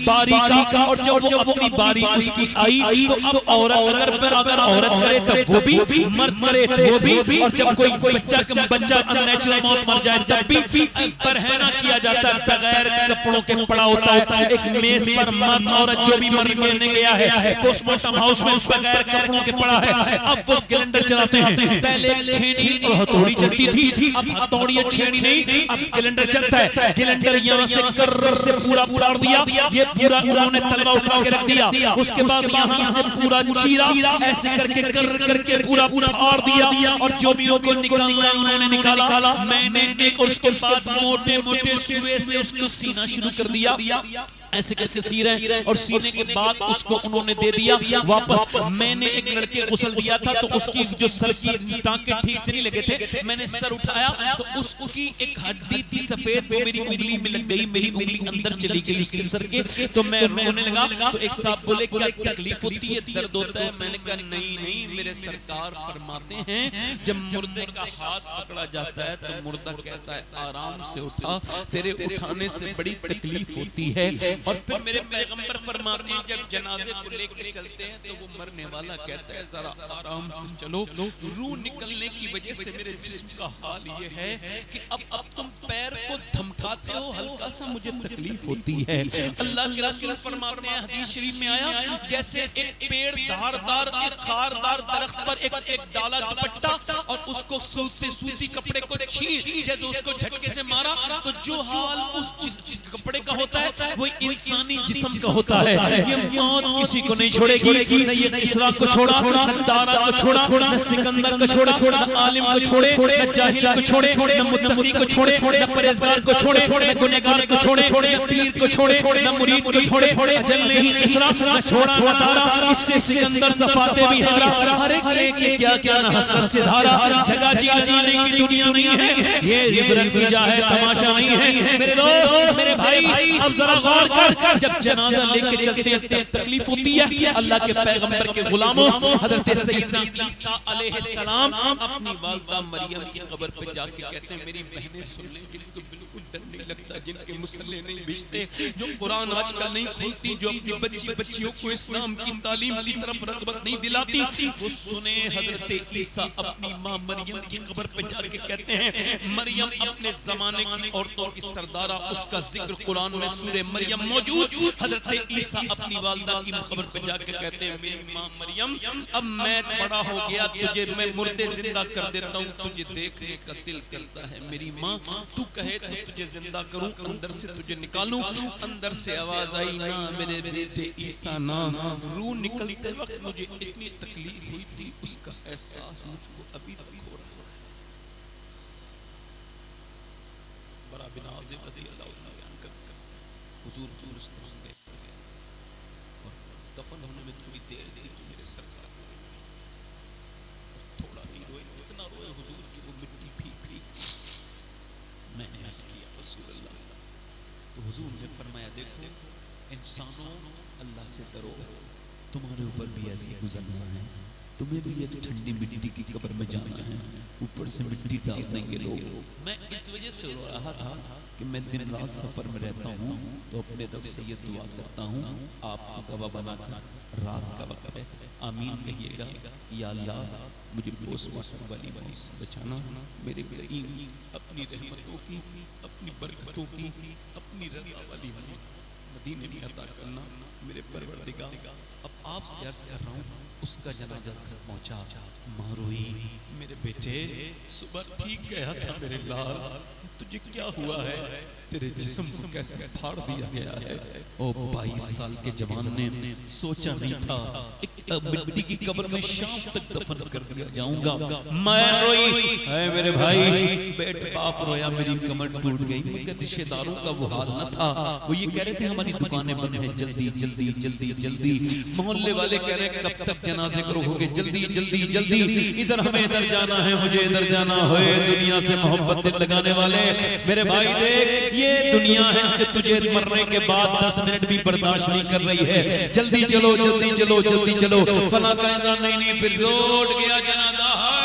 बारी का, और जब वो अपनी बारी उसकी आई तो अब औरत अगर औरत करे तब वो भी, मर्द करे तो वो भी, और जब कोई बच्चा अननेचुरल मौत मर जाए तब भी बरहना किया जाता है, बगैर कपड़ों के पड़ा होता है। एक मेज पर मर्द औरत जो भी मरने गया है पोस्टमार्टम हाउस में बगैर कपड़ों के पड़ा है। अब वो कैलेंडर चलाते हैं, पहले छेनी और हथौड़ी चलती थी, अब हथौड़ी छेनी नहीं, अब कैलेंडर चलता है। कैलेंडर यहाँ से कर्र से पूरा फाड़ दिया, ये पूरा उन्होंने तलवा उठा के रख दिया, उसके बाद यहाँ से पूरा चीरा, ऐसे करके पूरा फाड़ दिया, और जो भी उनको निकालना है उन्होंने निकाला। मैंने एक और उसके बाद मोटे मोटे सुए से उसको सीना शुरू कर दिया, ऐसे करके सी रहे, और सीने के बाद उसको उन्होंने दे दिया वापस। मैंने एक लड़के को गुस्ल दिया था तो उसकी जो सर की टांके ठीक से नहीं लगे थे, मैंने सर उठाया तो उसकी एक हड्डी थी सफेद, वो मेरी उंगली में लग गई, मेरी उंगली अंदर चली गई उसके सर के, तो मैं रोने लगा। तो एक साहब बोले क्या तकलीफ होती है, दर्द होता है? मैंने कहा नहीं, मेरे सरकार फरमाते हैं जब मुर्दे का हाथ पकड़ा जाता है तो मुर्दा कहता है आराम से उठा, तेरे उठाने से बड़ी तकलीफ होती है। और फिर मेरे पैगंबर फरमाते हैं जब जनाजे को लेकर चलते हैं तो वो मरने वाला कहता है जरा आराम से चलो। रूह निकलने की वजह से मेरे जिस्म का हाल ये है कि अब तुम पैर को धमकाते हो, हल्का सा मुझे तकलीफ होती है। अल्लाह के रसूल फरमाते हैं हदीस शरीफ में आया जैसे एक पेड़ धारदार एक खारदार दरख्त पर एक डाला दुपट्टा और उसको सूती कपड़े को छीन जब उसको झटके से मारा तो जो हाल उस कपड़े का होता है वो इंसानी जिस्म का होता है। ये मौत किसी को नहीं छोड़ेगी, न ये किसरा को छोड़ा, न दारा को छोड़ा, न सिकंदर को छोड़ा, न आलिम को छोड़े, न जाहिल को छोड़े, न मुत्तकी को छोड़े, न परहेजगार को छोड़े, न गुनहगार को छोड़े, न पीर को छोड़े, न मुरीद को छोड़े। अजल नहीं किसरा न छोड़ा न दारा, इससे सिकंदर सफाते भी हारा। हर एक लेके क्या क्या न हसरत से धारा। जगह जी लगाने की दुनिया नहीं है, ये इबरत की जा है, तमाशा नहीं है। मेरे दोस्त मेरे भाई अब जरा गौर कर, जब जनाजा लेके चलते हैं तब तकलीफ होती है। अल्लाह के पैगंबर के गुलामों हजरत सैयदना ईसा अलैहिस्सलाम अपनी वालिदा मरियम की कब्र पे जाके कहते हैं मेरी बहनें सुन लें जिनको बिल्कुल डर नहीं लगता, जिनके मुसल्ले नहीं बिछते, जो कुरान आजकल नहीं खोलती, जो अपनी बच्चियों को इस्लाम की तालीम की तरफ रग़बत नहीं दिलाती, वो सुने हजरत ईसा अपनी माँ मरियम की कब्र पे जाके कहते हैं मरियम अपने जमाने की औरतों की सरदारा, उसका जिक्र कुरान में सूरे मरियम मौजूद हजरत ईसा अपनी वालिदा की खबर पे जाके कहते हैं मेरी माँ मरियम अब मैं बड़ा हो गया, तुझे मैं मुर्दे जिंदा कर देता हूँ, तुझे देखने का दिल करता है मेरी माँ, तू कहे तो तुझे जिंदा करूं, अंदर से तुझे निकालूं। अंदर से आवाज आई ना मेरे बेटे ईसा ना, रूह निकलते वक्त मुझे इतनी तकलीफ हुई थी, उसका एहसास मुझको अभी तक हो रहा है। बड़ा बिनाज़िब रज़ियल्लाहु अन्हु बयान करते हैं हुजूर गुलिस्तान गए और दफन होने में थोड़ी देर थी तो मेरे सरकार थोड़ा नहीं रोए, कितना रोए हुजूर की वो मिट्टी भीगी। मैंने अर्ज किया रसूल अल्लाह, तो हुजूर ने फरमाया देखो इंसानों अल्लाह से डरो, तुम्हारे ऊपर भी ऐसे गुजरना है, तुम्हें भी एक ठंडी मिट्टी की कब्र में जाना है, ऊपर से मिट्टी डाल देंगे लोग। मैं इस वजह से रो रहा था कि मैं दिन रात सफर में रहता हूँ तो अपने रब से ये दुआ करता हूँ, आपको गवाह बनाकर रात का वक्त है, आमीन कहिएगा, या अल्लाह मुझे पोस्टमार्टम वाली मौत से बचाना, मेरे करीम अपनी रहमतों की, अपनी बरकतों की, अपनी रज़ा वाली मौत मदीने में अता करना मेरे परवरदिगार। अब आपसे अर्ज कर रहा हूँ उसका जनाजा घर पहुंचा, माँ रोई, मेरे बेटे सुबह ठीक गया था मेरे लाल, तुझे क्या हुआ है, तेरे जिस्म को कैसे फाड़ दिया गया है। ओ 22 साल के जवान ने सोचा नहीं था एक मिट्टी की कब्र में शाम तक दफन कर दिया जाऊंगा। मैं रोई, है मेरे भाई, बेट बाप रोया, मेरी कमर टूट गई, मगर रिश्तेदारों का वो हाल न था, वो ये कह रहे थे हमारी दुकानें बंद हैं, जल्दी जल्दी जल्दी जल्दी। मोहल्ले वाले कह रहे कब तक जनाजे करोगे, जल्दी जल्दी जल्दी, इधर हमें इधर जाना है, मुझे इधर जाना है। दुनिया से मोहब्बत दिल लगाने वाले मेरे भाई देख, ये दुनिया है कि तुझे मरने के बाद 10 मिनट भी बर्दाश्त नहीं कर रही है, जल्दी चलो जल्दी चलो जल्दी चलो। फला कहना नहीं, फिर रोड गया जनाजा है,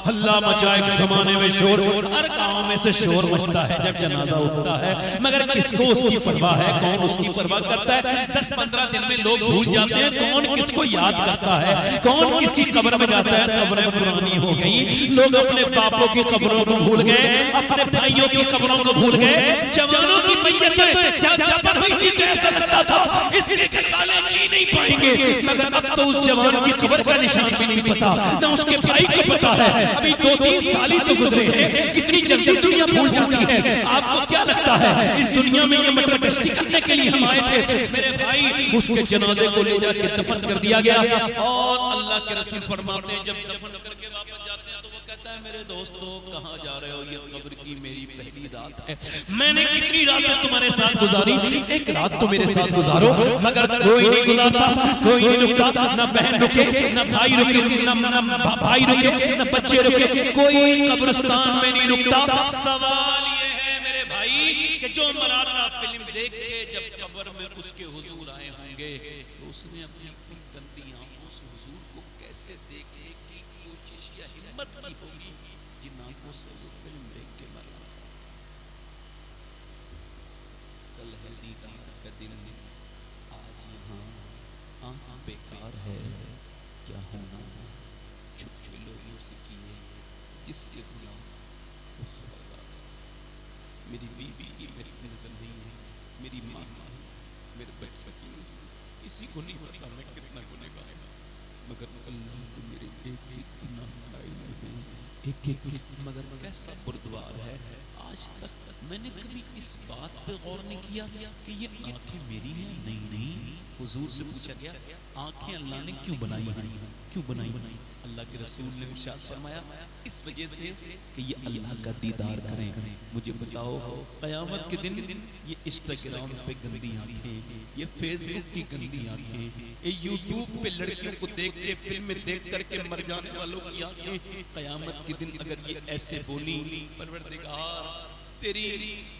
हल्ला मचा एक जमाने में शोर, हर गांव में से शोर मचता है जब जनाजा उठता है, मगर किसको उसकी परवाह है, कौन उसकी परवाह करता है। 10-15 दिन में लोग भूल जाते हैं कौन किसको याद करता है, कौन किसकी कब्र में जाता है। कब्रें पुरानी हो गई, लोग अपने बापों की कब्रों को भूल गए, अपने भाइयों की कब्रों को भूल गए। जवानों की मैयतें जब दफन हुई थी कैसा लगता था, इसके घर वाले जी नहीं पाएंगे, मगर अब तो उस जवान की कब्र का निशान भी नहीं पता, ना उसके भाई को पता है। अभी 2-3 साल ही तो गुजरे हैं, कितनी जल्दी दुनिया भूल जाती है। आपको क्या लगता है इस दुनिया में ये मटर गश्ती करने के लिए हम आए थे? मेरे भाई उसके जनाजे को ले जाके दफन कर दिया गया, और अल्लाह के रसूल फरमाते हैं जब दफन करके वापस जाते हैं तो वो कहता है मेरे दोस्तों कहाँ जा रहे हो, ये कब्र की मेरी पहली रात है, मैंने कितनी रातें तुम्हारे साथ गुजारी, एक रात तो मेरे साथ गुजारो। मगर कोई नहीं गुजारता, कोई नहीं रुकता, ना बहन रुके, ना भाई रुके, ना भाई रुके, ना बच्चे रुके, कोई कब्रिस्तान में नहीं रुकता। सवाल ये है मेरे भाई कि जो मराठा फिल्म देख के जब कब्र में उसके हुजूर आए होंगे तो उसने अपनी उन गंदी आंखों से हुजूर को कैसे देखने की कोशिश या हिम्मत की होगी जिन आंखों से वो फिल्म देख के मरा। कल है दीदार का दिन, आज यहाँ आंख बेकार है, क्या होना छुपे लोगों से किए जिसके गुलाम मेरी बीवी की मेरी नजर नहीं है, मेरी माँ की, मेरे बच्चों की, किसी को नहीं पता मैं कितना गुनहगार हूं, मगर अल्लाह को मेरे एक गुनाह कायल है, एक मगर कैसा बुरद्वार है। आज तक मैंने कभी इस बात पे गौर नहीं किया कि ये आंखें मेरी हैं, नहीं। हुजूर से पूछा गया आंखें अल्लाह ने क्यों बनाई हैं, क्यों बनाई? अल्लाह के रसूल ने इरशाद फरमाया इस वजह से कि ये अल्लाह का दीदार करें। मुझे बताओ क़यामत के दिन ये इंस्टाग्राम पे गंदी आंखें, ये फेसबुक की गंदी आंखें, ये यूट्यूब पे लड़कियों को देख के फिल्म देख करके मर जाने वालों की आंखें, क़यामत के दिन अगर ये ऐसे बोली परवरदिगार तेरी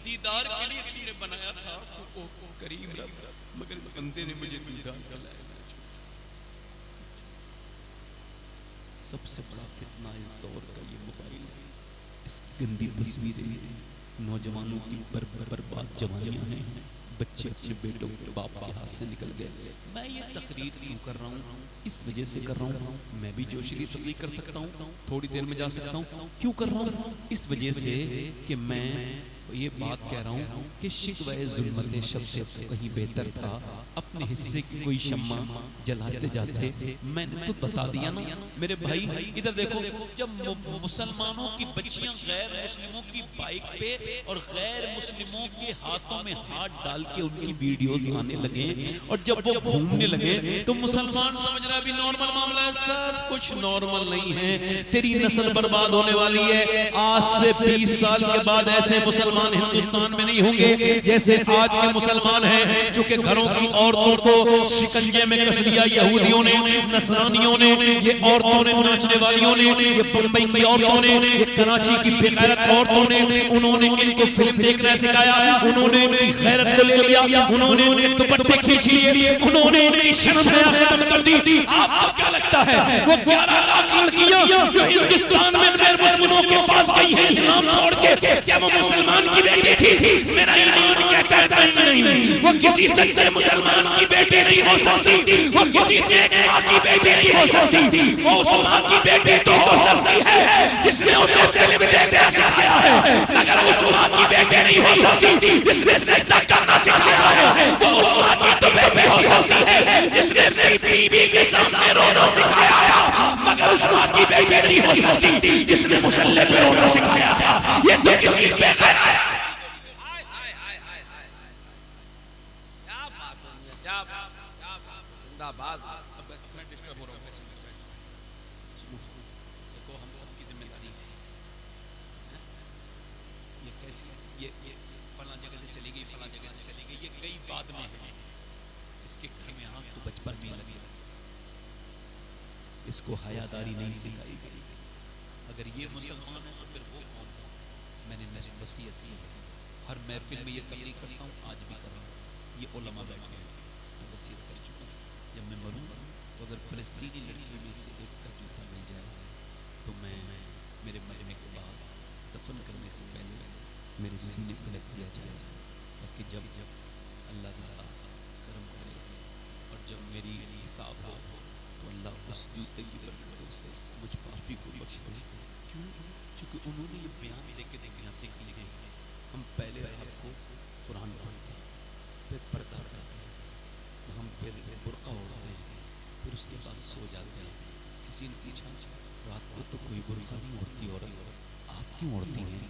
दीदार के लिए तूने बनाया था तो करीम रब, मगर इस बंदे ने मुझे दीदार दिलाया। सबसे बड़ा फितना इस दौर का ये मोबाइल है, इस गंदी तस्वीरें, नौजवानों की बर्बाद जवानियां हैं, बच्चे अपने बेटों बाप के हाथ से निकल गए। मैं ये तकरीर क्यों कर रहा हूँ? इस वजह से कर रहा हूँ, मैं भी जोशीली तकरीर कर सकता हूँ, थोड़ी देर में जा सकता हूँ। क्यों कर रहा हूँ? इस वजह से कि मैं ये बात कह रहा हूँ कि शिकवा जुल्मत शब से तो कहीं बेहतर था अपने हिस्से की कोई शम्मा जलाते जाते। मैंने तो बता दिया ना मेरे भाई। इधर देखो, जब मुसलमानों की बच्चियां गैर मुस्लिमों की बाइक पे और गैर मुस्लिमों के हाथों में हाथ डाल के उनकी वीडियोस आने लगे और जब वो घूमने लगे तो मुसलमान समझ रहा भी नॉर्मल मामला है। सब कुछ नॉर्मल नहीं है, तेरी नस्ल बर्बाद होने वाली है। आज से 20 साल के बाद ऐसे मुसलमान हिंदुस्तान में नहीं होंगे जैसे आज के मुसलमान हैं, जो कि घरों की औरतों को शिकंजे में कस लिया यहूदियों ने, नसरानियों ने, ये औरतों ने, नाचने वालियों ने, ये बम्बई की औरतों ने, ये कराची की बेगैरत औरतों ने, उन्होंने इनको फिल्म देखना सिखाया, उन्होंने इनकी गैरत को ले लिया, उन्होंने इनके दुपट्टे खींच लिए, उन्होंने इनकी शर्म हया खत्म कर दी। आपको क्या लगता है वो 11 लाख लड़कियां जो हिंदुस्तान में गैर मुस्लिमों के पास गई है इस्लाम छोड़ के, क्या वो मुसलमान की बेटी थी? मेरा ईमान कहता है नहीं, वो किसी सच्चे मुसलमान की बेटी नहीं हो सकती, वो किसी नेक मां की बेटी नहीं हो सकती। वो उस मां की बेटी तो हो सकती है जिसने उसे फिल्म देखना सिखाया है, मगर उस मां की बेटी नहीं हो सकती जिसने सजदा करना सिखाया है। वो उस मां की तो बेटी हो सकती है जिसने बीवी के सामने रोना सिखाया था, मगर उस मां की बेटी नहीं हो सकती जिसने मुसल्ले पे रोना सिखाया था। ये तो किसी बेगैर है। जिंदाबाद। अब बस मैं डिस्टर्ब हो रहा हूँ, देखो हम सबकी जिम्मेदारी है। ये कैसी ये फला जगह से चली गई, फला जगह से चली गई, ये कई बाद में है। इसके घर में आग तो बचपन में लगी, इसको हयादारी नहीं सिखाई गई। अगर ये मुसलमान है तो फिर वो कौन है? मैंने वसीयत की है, हर महफिल में ये तकरीर करता हूँ, आज भी कर रहा हूँ। ये उलमा बैठे हैं, मैं वसीयत कर चुका हूँ, जब मैं मरूँ तो अगर फ़लस्तीनी लड़कियों में से एक का जूता मिल जाए तो मैं मेरे मरने के बाद दफन करने से पहले मेरे सीने पर रख दिया जाए, ताकि जब अल्लाह ताला करम करे और जब मेरी हिसाब हो तो अल्लाह उस जूते की बरकतों से मुझ पापी को बख्श दे। क्यों? क्योंकि उन्होंने ये बयान दे के दुनिया सीखी है। हम पहले रात को कुरान पढ़ते हैं, फिर पर्दा करते हैं, हम फिर बुर्का ओढ़ते हैं, फिर उसके बाद सो जाते हैं। किसी ने पूछा रात को तो कोई बुर्का नहीं ओढ़ती औरत, आप क्यों ओढ़ती हैं?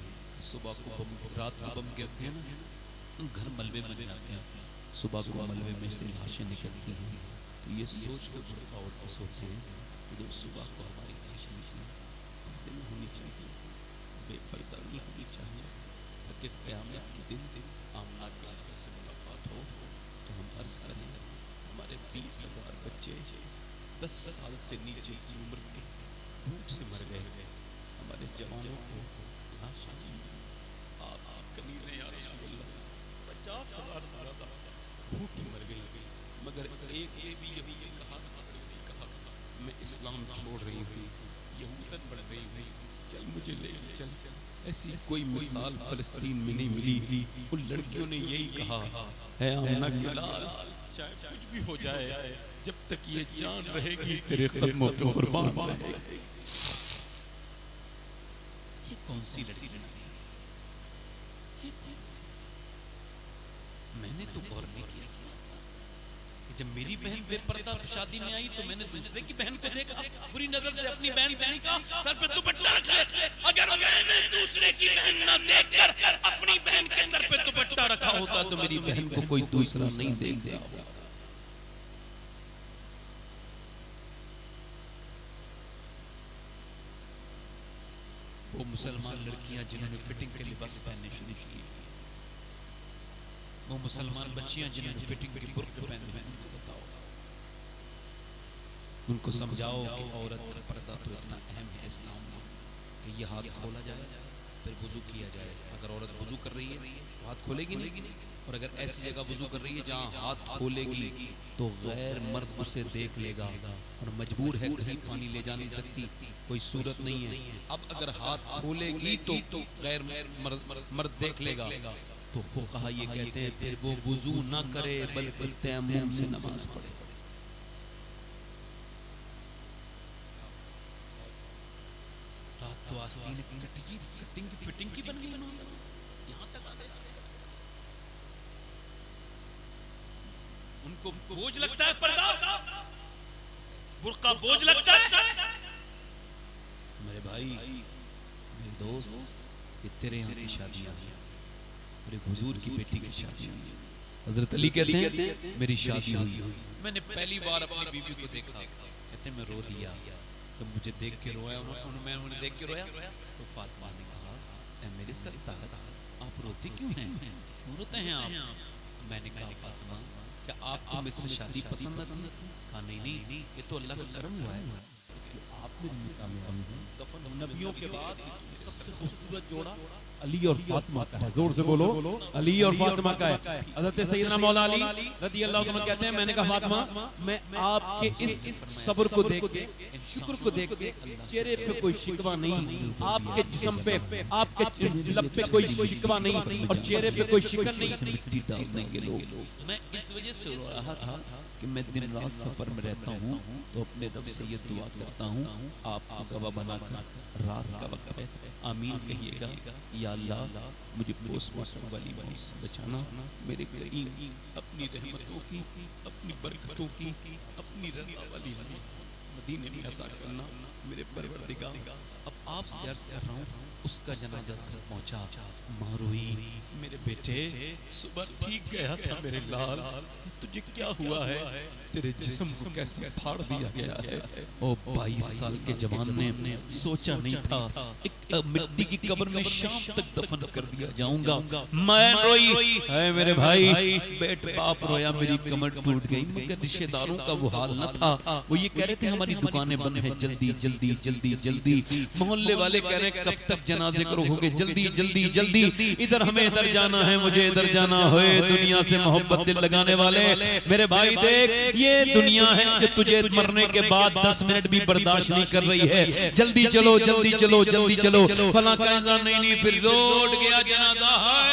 सुबह को रात को बम गिरते हैं ना, घर मलबे बन जाते हैं, सुबह को मलबे में से लाशें निकलती हैं, तो ये सोच कर बुर्का ओढ़ के सोते हैं कि जब सुबह को हमारी लाशें निकलें दिन होनी चाहिए, बेपर्दा नहीं होनी चाहिए, ताकि क़यामत के दिन आमना के से मुलाकात हो तो हम अर्ज करें हमारे 20,000 बच्चे 10 साल से नीचे की उम्र के भूख से मर गए, हमारे जवानों को लाशें आप कनीज़ें या रसूल अल्लाह 50,000 से ज़्यादा भूख मर गई, मगर एक ने भी यही कहा मैं इस्लाम छोड़ रही हूँ, यहूदन बढ़ रही हूँ, चल मुझे ले चल। ऐसी कोई मिसाल फ़लस्तीन में नहीं मिली। उन लड़कियों ने यही कहा है आमना के लाल, चाहे कुछ भी हो जाए, जब तक ये जान रहेगी तेरे कदमों पे कुर्बान रहेगी। ये कौन सी लड़की थी? मैंने तो गौर नहीं किया। जब मेरी बहन बेपर्दा शादी में आई तो मैंने दूसरे की बहन को देखा, बुरी नजर से अपनी बहन से नहीं कहा सर पे दुपट्टा रख ले। अगर मैंने दूसरे की बहन ना देखकर अपनी बहन के सर पे दुपट्टा रखा होता तो मेरी बहन को कोई दूसरा नहीं देख रहा होता। वो मुसलमान लड़कियां जिन्होंने फिटिंग के लिबास पहनने शुरू किए, वो मुसलमान बच्चियां जिन्होंने फिटिंग के बुर्क़े पहने, उनको बताओ, उनको समझाओ कि औरत का पर्दा तो इतना अहम है इस्लाम में कि ये हाथ खोला जाए फिर वुजू किया जाए। अगर औरत वुजू कर रही है तो हाथ खोलेगी नहीं, और अगर ऐसी जगह वुजू कर रही है जहाँ हाथ खोलेगी तो गैर मर्द उसे देख लेगा और मजबूर है, कहीं पानी ले जा नहीं सकती, कोई सूरत नहीं है। अब अगर हाथ खोलेगी तो गैर मर्द देख लेगा, तो फुक़हा ये कहते हैं फिर वो वुजू ना करे बल्कि तयम्मुम से नमाज पढ़े। रात तो आस्तीन कटिंग की फिटिंग की बन गई, यहाँ तक आ गए। उनको बोझ लगता है पर्दा, बुर्का बोझ लगता है। मेरे भाई, मेरे दोस्त, ये तेरे यहाँ की शादियां हैं, मेरे हुजूर की बेटी की शादी हुई। हजरत अली कहते हैं मेरी शादी हुई, मैंने पहली बार अपनी बीवी को देखा, कहते मैं रो दिया। तो मुझे देख के रोया, मैं उन्हें देख के रोया। तो फातिमा ने कहा, ऐ मेरे सरताज, आप रोते क्यों हैं, क्यों रोते हैं आप? मैंने कहा, फातिमा क्या आपको मुझसे शादी पसंद न थी? कहा नहीं, ये तो अल्लाह का करम हुआ है। आपने दफन नबियों के बाद सबसे खूबसूरत जोड़ा अली और फातिमा का है। जोर से बोलो, अली और फातिमा का है। हज़रत सैयदना मौला अली रज़ी अल्लाह तआला कहते हैं, मैंने कहा फातिमा, मैं आपके इस सब्र को देख के, शुक्र को देख के, चेहरे पे कोई शिकवा नहीं, आपके जिस्म पे, आपके लब पे कोई शिकवा नहीं और चेहरे पे कोई शिकन नहीं। मिट्टी डालने के लोग, मैं इस वजह से रो रहा था कि मैं दिन रात सफर में रहता हूँ, तो अपने रब से ये दुआ करता हूँ, आपको गवाह बनाकर रात का वक्त है, आमीन कहिएगा। या अल्लाह मुझे पोस्टमार्टम वाली मौत से बचाना, मेरे करीम अपनी रहमतों की, अपनी बरकतों की, अपनी रज़ा वाली मदीने में अता करना मेरे परवरदिगार। अब आपसे अर्ज कर रहा हूँ, उसका जनाजा घर पहुंचा, माँ रोई, मेरे बेटे सुबह ठीक गया था मेरे लाल, तुझे क्या हुआ है, तेरे जिस्म को कैसे फाड़ दिया गया है। ओ 22 साल के जवान ने सोचा नहीं था एक मिट्टी की कब्र में शाम तक दफन कर दिया जाऊंगा। मैं रोई, है मेरे भाई, बेट बाप रोया, मेरी कमर टूट गई, मगर रिश्तेदारों का वो हाल न था। वो ये कह रहे थे हमारी दुकानें बंद है, जल्दी जल्दी जल्दी जल्दी। मोहल्ले वाले कह रहे कब तक जनाजे करोगे, जल्दी जल्दी जल्दी, इधर हमें इधर जाना है, मुझे इधर जाना है। दुनिया से मोहब्बत दिल लगाने वाले मेरे भाई, देख ये दुनिया है जो तुझे मरने के बाद 10 मिनट भी बर्दाश्त नहीं कर रही है। जल्दी चलो जल्दी चलो जल्दी चलो, फला कहना नहीं, फिर रोड गया जनाजा है,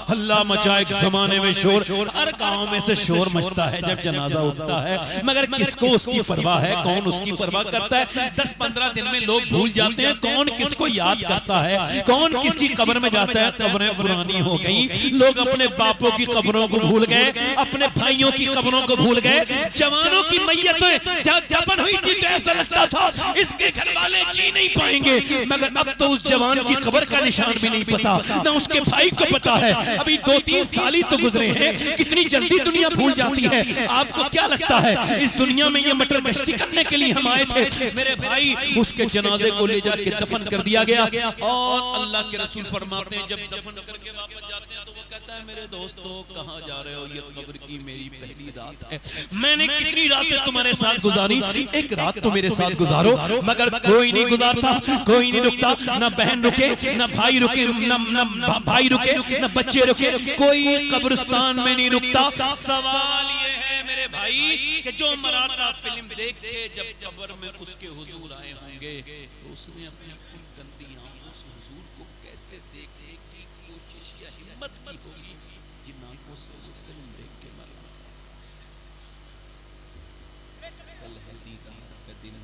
हल्ला मचा। एक जमाने में शोर, हर गांव में से शोर मचता है जब जनाजा उठता है, मगर किसको उसकी परवाह है, कौन उसकी परवाह करता है? 10-15 दिन में लोग भूल जाते हैं कौन किसको याद करता है, कौन किसकी कब्र में जाता है। कब्रें पुरानी हो गई, लोग अपने बापों की कब्रों को भूल गए, अपने भाइयों की कब्रों को भूल गए। जवानों की मैयतें जब दफन हुई थी तो ऐसा लगता था इसके घर वाले जी नहीं पाएंगे, मगर अब तो उस जवान की कब्र का निशान भी नहीं पता, ना उसके भाई को पता है। अभी 2-3 साल ही तो गुजरे हैं, कितनी जल्दी दुनिया भूल जाती है। आपको क्या लगता है इस दुनिया में ये मटर गश्ती करने के लिए हम आए थे? मेरे भाई, उसके जनाजे को ले जाके दफन कर दिया गया। और अल्लाह के रसूल फरमाते हैं जब दफन करके वापस जाते हैं तो वो कहता है, मेरे दोस्तों कहाँ जा रहे हो, ये कब्र की मेरी पहली रात है, मैंने कितनी रातें तुम्हारे साथ गुजारी, एक रात तो मेरे साथ गुजारो। मगर कोई नहीं गुजारता, कोई नहीं रुकता, ना बहन रुके, ना भाई रुके, ना भाई रुके, ना बच्चे रुके, कोई कब्रिस्तान में नहीं रुकता। सवाल ये है मेरे भाई कि जो मराठा फिल्म देख के जब कब्र में उसके हुजूर आए होंगे तो उसने अपनी उन गंदी आंखों से हुजूर को कैसे देखने की कोशिश या हिम्मत की होगी जिन आंखों से वो फिल्म देख के मरा। कल है दीदार का दिन,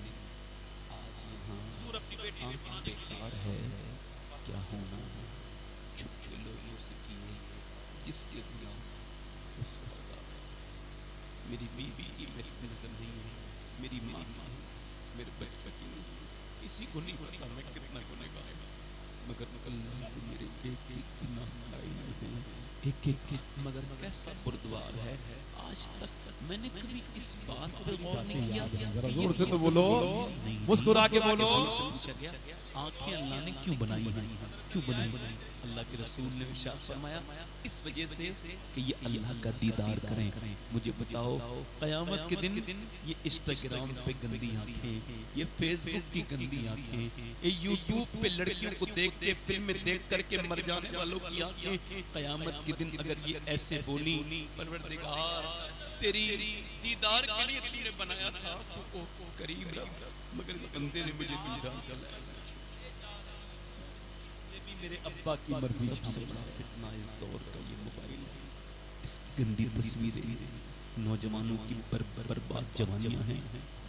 आज यहाँ आंख बेकार है, क्या होना है छुप के लोगों से किए जिसके गुनाह मेरी बीवी की मेरी नजर नहीं है, मेरी माँ की, मेरे बच्चों की नहीं, किसी को नहीं पता मैं कितना गुनहगार हूं, मगर अल्लाह को मेरे एक गुनाह खाई नहीं है, एक मगर कैसा बुरदवार है। आज तक मैंने कभी इस बात पर गौर नहीं किया। जोर से तो बोलो, मुस्कुरा के बोलो। पूछा गया आंखें अल्लाह ने क्यों बनाई हैं, क्यों बनाई? अल्लाह के रसूल ने इरशाद फरमाया इस वजह से कि ये अल्लाह का दीदार करें। मुझे बताओ क़यामत के दिन ये इंस्टाग्राम पे गंदी आंखें, ये फेसबुक की गंदी आंखें, ये यूट्यूब पे लड़कियों को देख के फिल्म देख करके मर जाने वालों की आंखें, क़यामत के दिन अगर ये ऐसे बोली, परवरदिगार तेरी दीदार के लिए तूने बनाया था तो करीम रब, मगर इस बंदे ने मुझे दीदार दिलाया। मेरे अब्बा की मर्जी। सबसे बड़ा फितना इस दौर का ये मोबाइल है, इस गंदी तस्वीरें, नौजवानों की बर्बाद जवानियां हैं,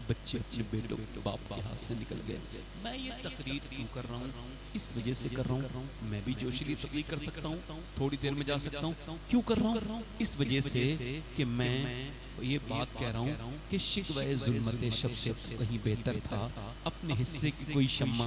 बच्चे अपने बेटों बाप के हाथ से निकल गए। मैं ये तकरीर क्यों कर रहा हूँ? इस वजह से कर रहा हूँ, मैं भी जोशीली तकरीर कर सकता हूँ, थोड़ी देर में जा सकता हूँ। क्यों कर रहा हूँ? इस वजह से कि मैं ये बात कह रहा हूँ कि शिकवे जुल्मते शब से तो कहीं बेहतर था अपने हिस्से की कोई शम्मा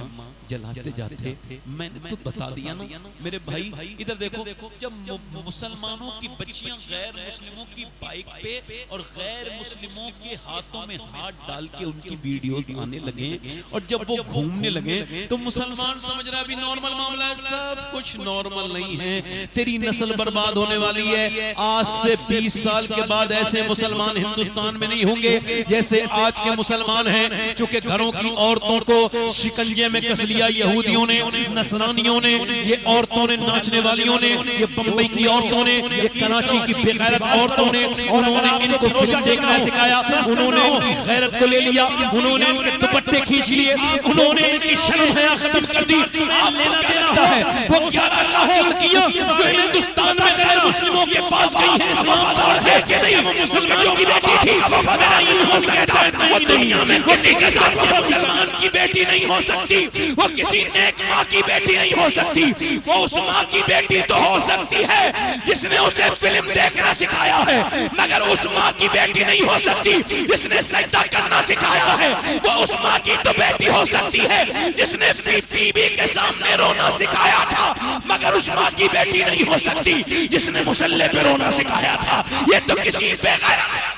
जलाते जाते। मैंने तो बता दिया ना मेरे भाई। इधर देखो, जब मुसलमानों की बच्चियां गैर मुस्लिमों की बाइक पे और गैर मुस्लिमों के हाथों में हाथ डाल के उनकी वीडियोस आने लगे और जब वो घूमने लगे तो मुसलमान समझ रहा है अभी नॉर्मल मामला है। सब कुछ नॉर्मल नहीं है, तेरी नस्ल बर्बाद होने वाली है। आज से 20 साल के बाद ऐसे मुसलमान हिंदुस्तान में नहीं होंगे जैसे आज के मुसलमान हैं, चूंकि घरों की औरतों को शिकंजे में कस लिया यहूदियों ने, नसरानियों ने, ये औरतों ने, नाचने वालियों ने, ये बंबई की औरतों ने, ये कराची की बेगैरत औरतों ने, उन्होंने इनको फिल्म देखना सिखाया, उन्होंने इनकी गैरत को ले लिया, उन्होंने इनके दुपट्टे खींच लिए, उन्होंने इनकी शर्म हया खत्म कर दी। आपको क्या लगता है वो 11 लाख लड़कियां जो हिंदुस्तान में गैर मुस्लिमों के पास गई हैं इस्लाम छोड़ के, क्या वो मुसलमान की बेटी थी? मेरा ईमान कहता है नहीं, दुनिया में किसी के सच्चे मुसलमान की बेटी नहीं हो सकती, वो किसी नेक माँ की बेटी नहीं हो सकती। वो उस माँ की बेटी तो हो सकती है जिसने उसे फिल्म देखना सिखाया है, मगर उस माँ की बेटी नहीं हो सकती जिसने सजदा करना सिखाया है। वो उस माँ की तो बेटी हो सकती है जिसने टीवी के सामने रोना सिखाया था, मगर उस माँ की बेटी नहीं हो सकती जिसने मुसल्ले पे रोना सिखाया था। ये तो किसी बेगैरत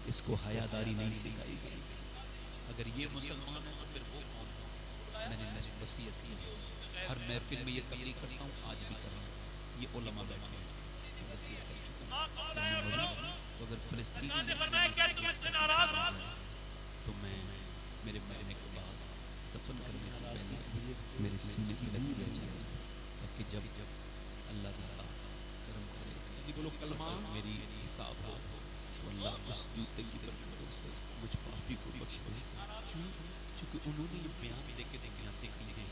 इसको हयादारी नहीं सिखाई गई। अगर ये मुसलमान है तो फिर वो कौन है? मैंने वसीयत की है, हर महफिल में ये तकरीर करता हूँ, आज भी कर रहा हूँ। ये उलमा बैठे हैं, वसीयत कर चुका हूँ। तो अगर फिलिस्तीन तो मैं मेरे मरने के बाद दफन करने से पहले मेरे सीने पे रख दिया जाए, ताकि जब अल्लाह ताला करम करे, मेरी हिसाब हो, तो अल्लाह उस जूते की बरकतों से मुझ पापी को बख्श दे। क्योंकि उन्होंने ये बयान दे के दुनिया सीखी है।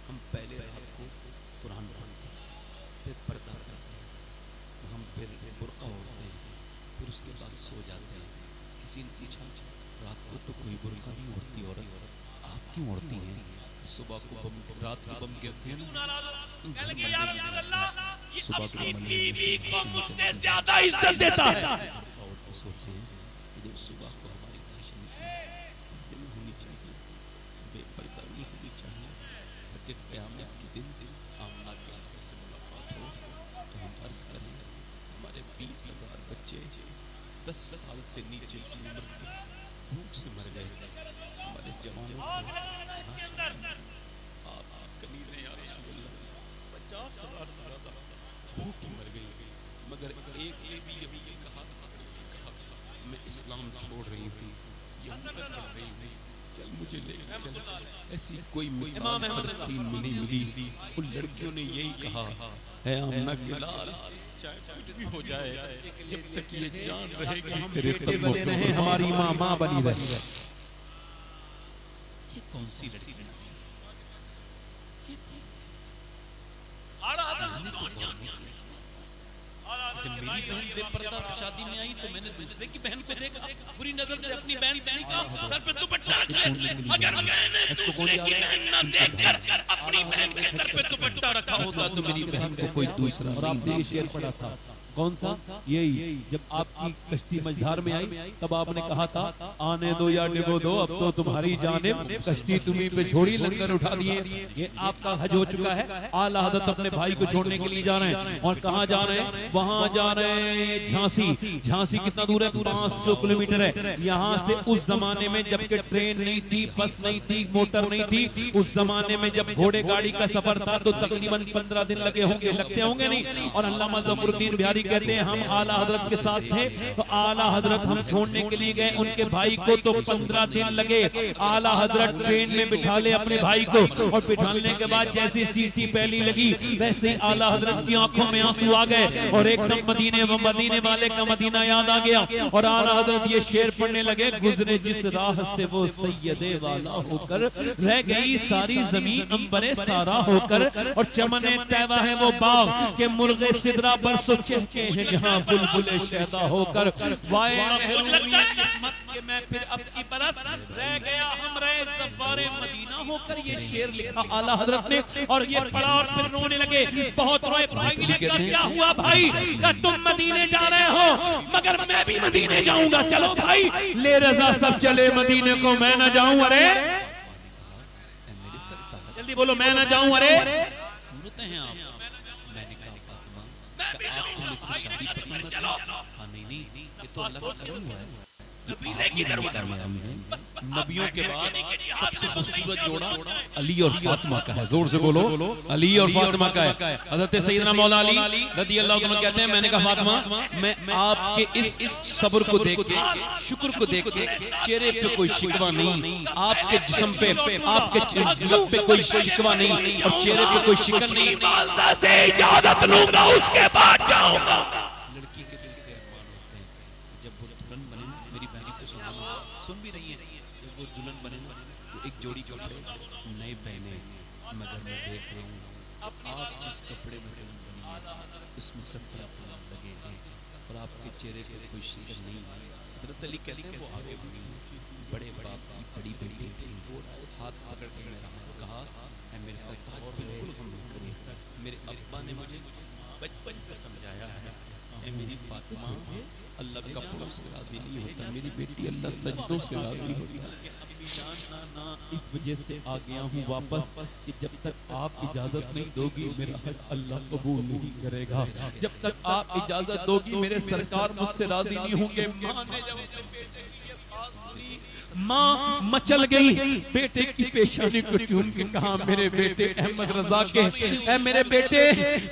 हम पहले रात को कुरान पढ़ते हैं, फिर पर्दा करते हैं, हम फिर बुर्का ओढ़ते हैं, फिर उसके बाद सो जाते हैं। किसी ने पूछा रात को तो कोई बुर्का नहीं ओढ़ती औरत, आप क्यों ओढ़ती हैं? सुबह को बम, रात को बम गिरते हैं, सुबह को बीवी को मुझसे ज्यादा इज्जत देता है। सोचते हैं कि जब सुबह को हमारी दिन होनी चाहिए, बेपर्दा नहीं होनी चाहिए, ताकि क़यामत के दिन आमना के आगे से मुलाकात हो। तो हम अर्ज करें, हमारे 20,000 बच्चे 10 साल से नीचे की उम्र के भूख से मर गए। हमारे जवानों को आप कनीज़ें या रसूलुल्लाह 50,000 से ज़्यादा भूख मर गई, मगर एक ने भी यही कहा मैं इस्लाम छोड़ रही हूँ, चल मुझे ले चल। ऐसी कोई मिसाल फिलिस्तीन में नहीं मिली। उन लड़कियों ने यही कहा है आमना के लाल, चाहे कुछ भी हो जाए, जब तक ये जान रहेगी तेरे कदमों पे हमारी माँ माँ बनी रहे। ये कौन सी लड़की थी? जब मेरी बहन बेपर्दा शादी में आई तो मैंने दूसरे की बहन को देखा, बुरी नजर से अपनी बहन से नहीं कहा सर पे दुपट्टा रख ले। अगर मैंने दूसरे की बहन ना देखकर अपनी बहन के सर पे दुपट्टा रखा होता तो मेरी बहन को कोई दूसरा नहीं शेर पड़ा था। कौन सा? यही जब आपकी कश्ती मझधार में आई तब आपने कहा था आने दो या डिबो दो, अब तो तुम्हारी जानिब कश्ती तुम्ही पे छोड़ी, लंगर उठा दिए। ये आपका हज हो चुका है। आला हज़रत अपने भाई को छोड़ने के लिए जा रहे हैं। और कहाँ जा रहे हैं? वहां जा रहे हैं झांसी। झांसी कितना दूर है? 500 किलोमीटर है यहाँ से। उस जमाने में जबकि ट्रेन नहीं थी, बस नहीं थी, मोटर नहीं थी, उस जमाने में जब घोड़े गाड़ी का सफर था तो तकरीबन 15 दिन लगे होंगे, लगते होंगे नहीं। और अल्लामा ज़फ़रुद्दीन बिहारी बिहारी कहते हैं हम आला हजरत के साथ थे, तो आला हजरत हम छोड़ने के लिए गए उनके भाई को, तो 15 दिन लगे। आला हजरत ट्रेन में बिठा ले अपने भाई को, और बिठाने के बाद जैसे सीटी पहली लगी वैसे ही आला हजरत की आंखों में आंसू आ गए और एकदम मदीने वाले का मदीना याद आ गया। और आला हजरत ये शेर पढ़ने लगे, गुजरे जिस राह से वो सैयदे वाला होकर, रह गई सारी जमीन अंबरे सारा होकर, और चमने तैवा है वो बाग के मुर्गे सिदरा पर सोचे के हैं जहां बुलबुले शहदा होकर। वाए महरूमी किस्मत के मैं फिर अब की बरस रह गया हम रहे ज़फ़ारे मदीना होकर। ये शेर लिखा आला हजरत ने और ये पढ़ा और फिर रोने लगे, बहुत रोए। भाई ने कहा क्या हुआ भाई, तुम मदीने जा रहे हो मगर मैं भी मदीने जाऊंगा, चलो भाई ले रजा सब चले मदीने को, मैं ना जाऊं। अरे जल्दी बोलो, मैं ना जाऊं। अरे हैं आप? मैंने कहा फातिमा आपको मुझसे शादी पसंद है? नहीं ये तो अल्लाह का करम हुआ है। नबियों के बाद सबसे खूबसूरत जोड़ा अली और फातिमा का है। जोर से बोलो, अली और फातिमा का है। हज़रत सैयदना मौला अली रज़ी अल्लाह तआला कहते हैं, मैंने कहा फातिमा मैं आपके इस सब्र को देख के, शुक्र को देख के, चेहरे पे कोई शिकवा नहीं, आपके जिस्म पे, आपके लब पे कोई शिकवा नहीं और चेहरे पे कोई शिकन नहीं, वालिदा से इजाजत लूंगा उसके बाद जाऊंगा। लड़की के दिल के अरमान होते हैं, जब वो दुल्हन बने, मेरी बहनें को सुन भी रही है, जब वो दुल्हन बने ना तो एक जोड़ी कपड़े नए पहने, मगर मैं देख रही हूँ आप जिस कपड़े में दुल्हन बनी है उसमें 17 फूल लगे हैं और आपके चेहरे पर कोई शिकन नहीं है। हज़रत अली कहते हैं वो आगे बढ़ी, बड़े बाप की बड़ी बेटी थी, हाथ पकड़ के मेरा कहा है मेरे सरताज बिल्कुल गम न करें, मेरे अब्बा ने मुझे बचपन से समझाया है, मेरी फातिमा अल्लाह कपड़ों से राजी नहीं होता, मेरी बेटी अल्लाह सजदों से राजी होता है। इस वजह से आ गया हूँ वापस कि जब तक आप इजाजत नहीं दोगी मेरा हज अल्लाह कबूल नहीं करेगा, जब तक आप इजाजत दोगी मेरे सरकार मुझसे राजी नहीं होंगे। माँ मचल गई, बेटे की पेशानी को चूम के कहा मेरे बेटे अहमद रजा के, ऐ मेरे बेटे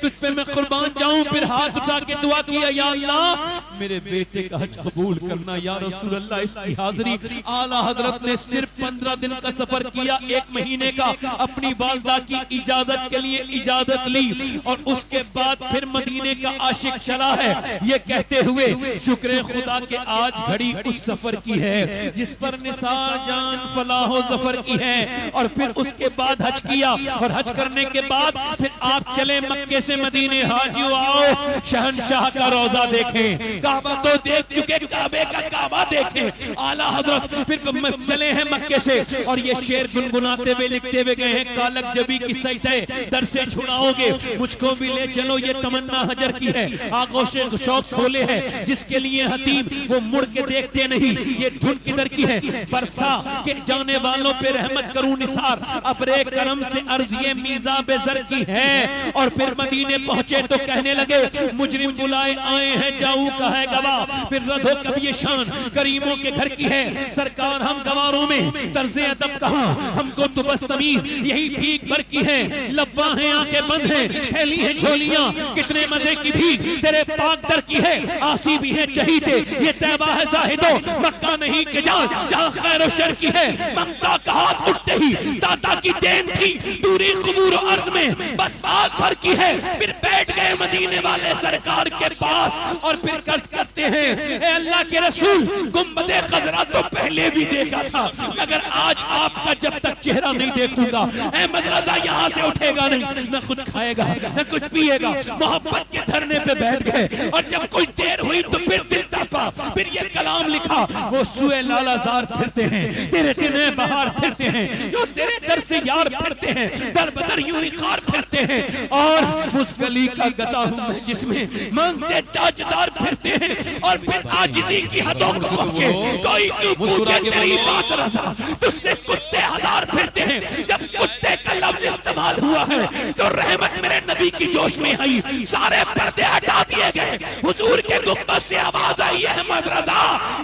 तुझ पे मैं कुर्बान जाऊं। फिर हाथ उठा के दुआ किया, या अल्लाह मेरे बेटे का हज कबूल करना, या रसूल अल्लाह इसकी हाजिरी। आला हजरत ने सिर्फ 15 दिन का सफर किया, 1 महीने का, अपनी वालिदा की इजाजत के लिए इजाजत ली और उसके बाद फिर मदीने का आशिक चला है, ये कहते हुए शुक्र खुदा के आज घड़ी उस सफर की है जिस पर निसार जान फलाह जफर की है। और फिर उसके बाद हज किया और हज करने के बाद फिर आप चले मक्के से मदीने। हाजियो आओ शहनशाह का रोजा देखें, काबा तो देख चुके, काबे का काबा देखें। आला हजरत फिर चले हैं मक्के से और ये शेर गुनगुनाते हुए लिखते हुए गए हैं, कालक जबी की सजदे दर से छुड़ाओगे, मुझको भी ले चलो ये तमन्ना हजर की है। आगोशे शौक खोले हैं जिसके लिए हतीम वो मुड़ के देखते नहीं, ये धुन किधर की है, बरसा के जाने वालों पे रहमत करूं निसार, अपने करम से अर्ज ये मीज़ा बेज़र की है। और फिर मदीने पहुंचे तो कहने लगे मुजरिम बुलाए आए हैं, जाऊ का है गवाह। फिर रधो कब ये शान करीमों के घर की है, सरकार हम गवारों में तर्ज़े अदब कहां, हमको तो बस तमीज यही भीख भर की है। लब्बा है आंखें बंद है, फैली है झोलियां, कितने मजे की भीख तेरे पाक दर की है। आसी भी है चहीते ये तैबा है जाहिदो, मक्का नहीं के जान जहां खैर और शर की है। ममता का हाथ उठते ही दादा की देन थी, दूरी कुबूर अर्ज में बस बात भर की है। फिर बैठ गए मदीने वाले सरकार के पास और फिर कर्ज करते हैं, ए अल्लाह के रसूल गुम्बदे खजरा तो पहले भी देखा था, मगर आज आपका जब तक चेहरा नहीं देखूंगा अहमद रजा यहाँ से उठेगा नहीं, न कुछ खाएगा न कुछ पिएगा। मोहब्बत के धरने पे बैठ गए और जब कोई देर हुई तो फिर दिल तड़पा, फिर ये कलाम लिखा, वो सुए लालाजार फिरते हैं, तेरे दिने बहार फिरते हैं, जो तेरे दर से यार फिरते हैं, दर बदर यूं ही खार फिरते हैं। और उस गली का गदा हूं मैं जिसमें मांगते ताजदार फिरते हैं। और फिर आजिज़ी की हदों को पहुंचे, कोई क्यों पूछे तेरी बात रज़ा, तुझसे कुत्ते हजार फिरते हैं। जब कुत्ते का लफ्ज इस्तेमाल हुआ है तो रहमत मेरे नबी की जोश में आई, सारे पर्दे हटा दिए गए, हुजूर के गुंबद से आवाज आई, अहमद रजा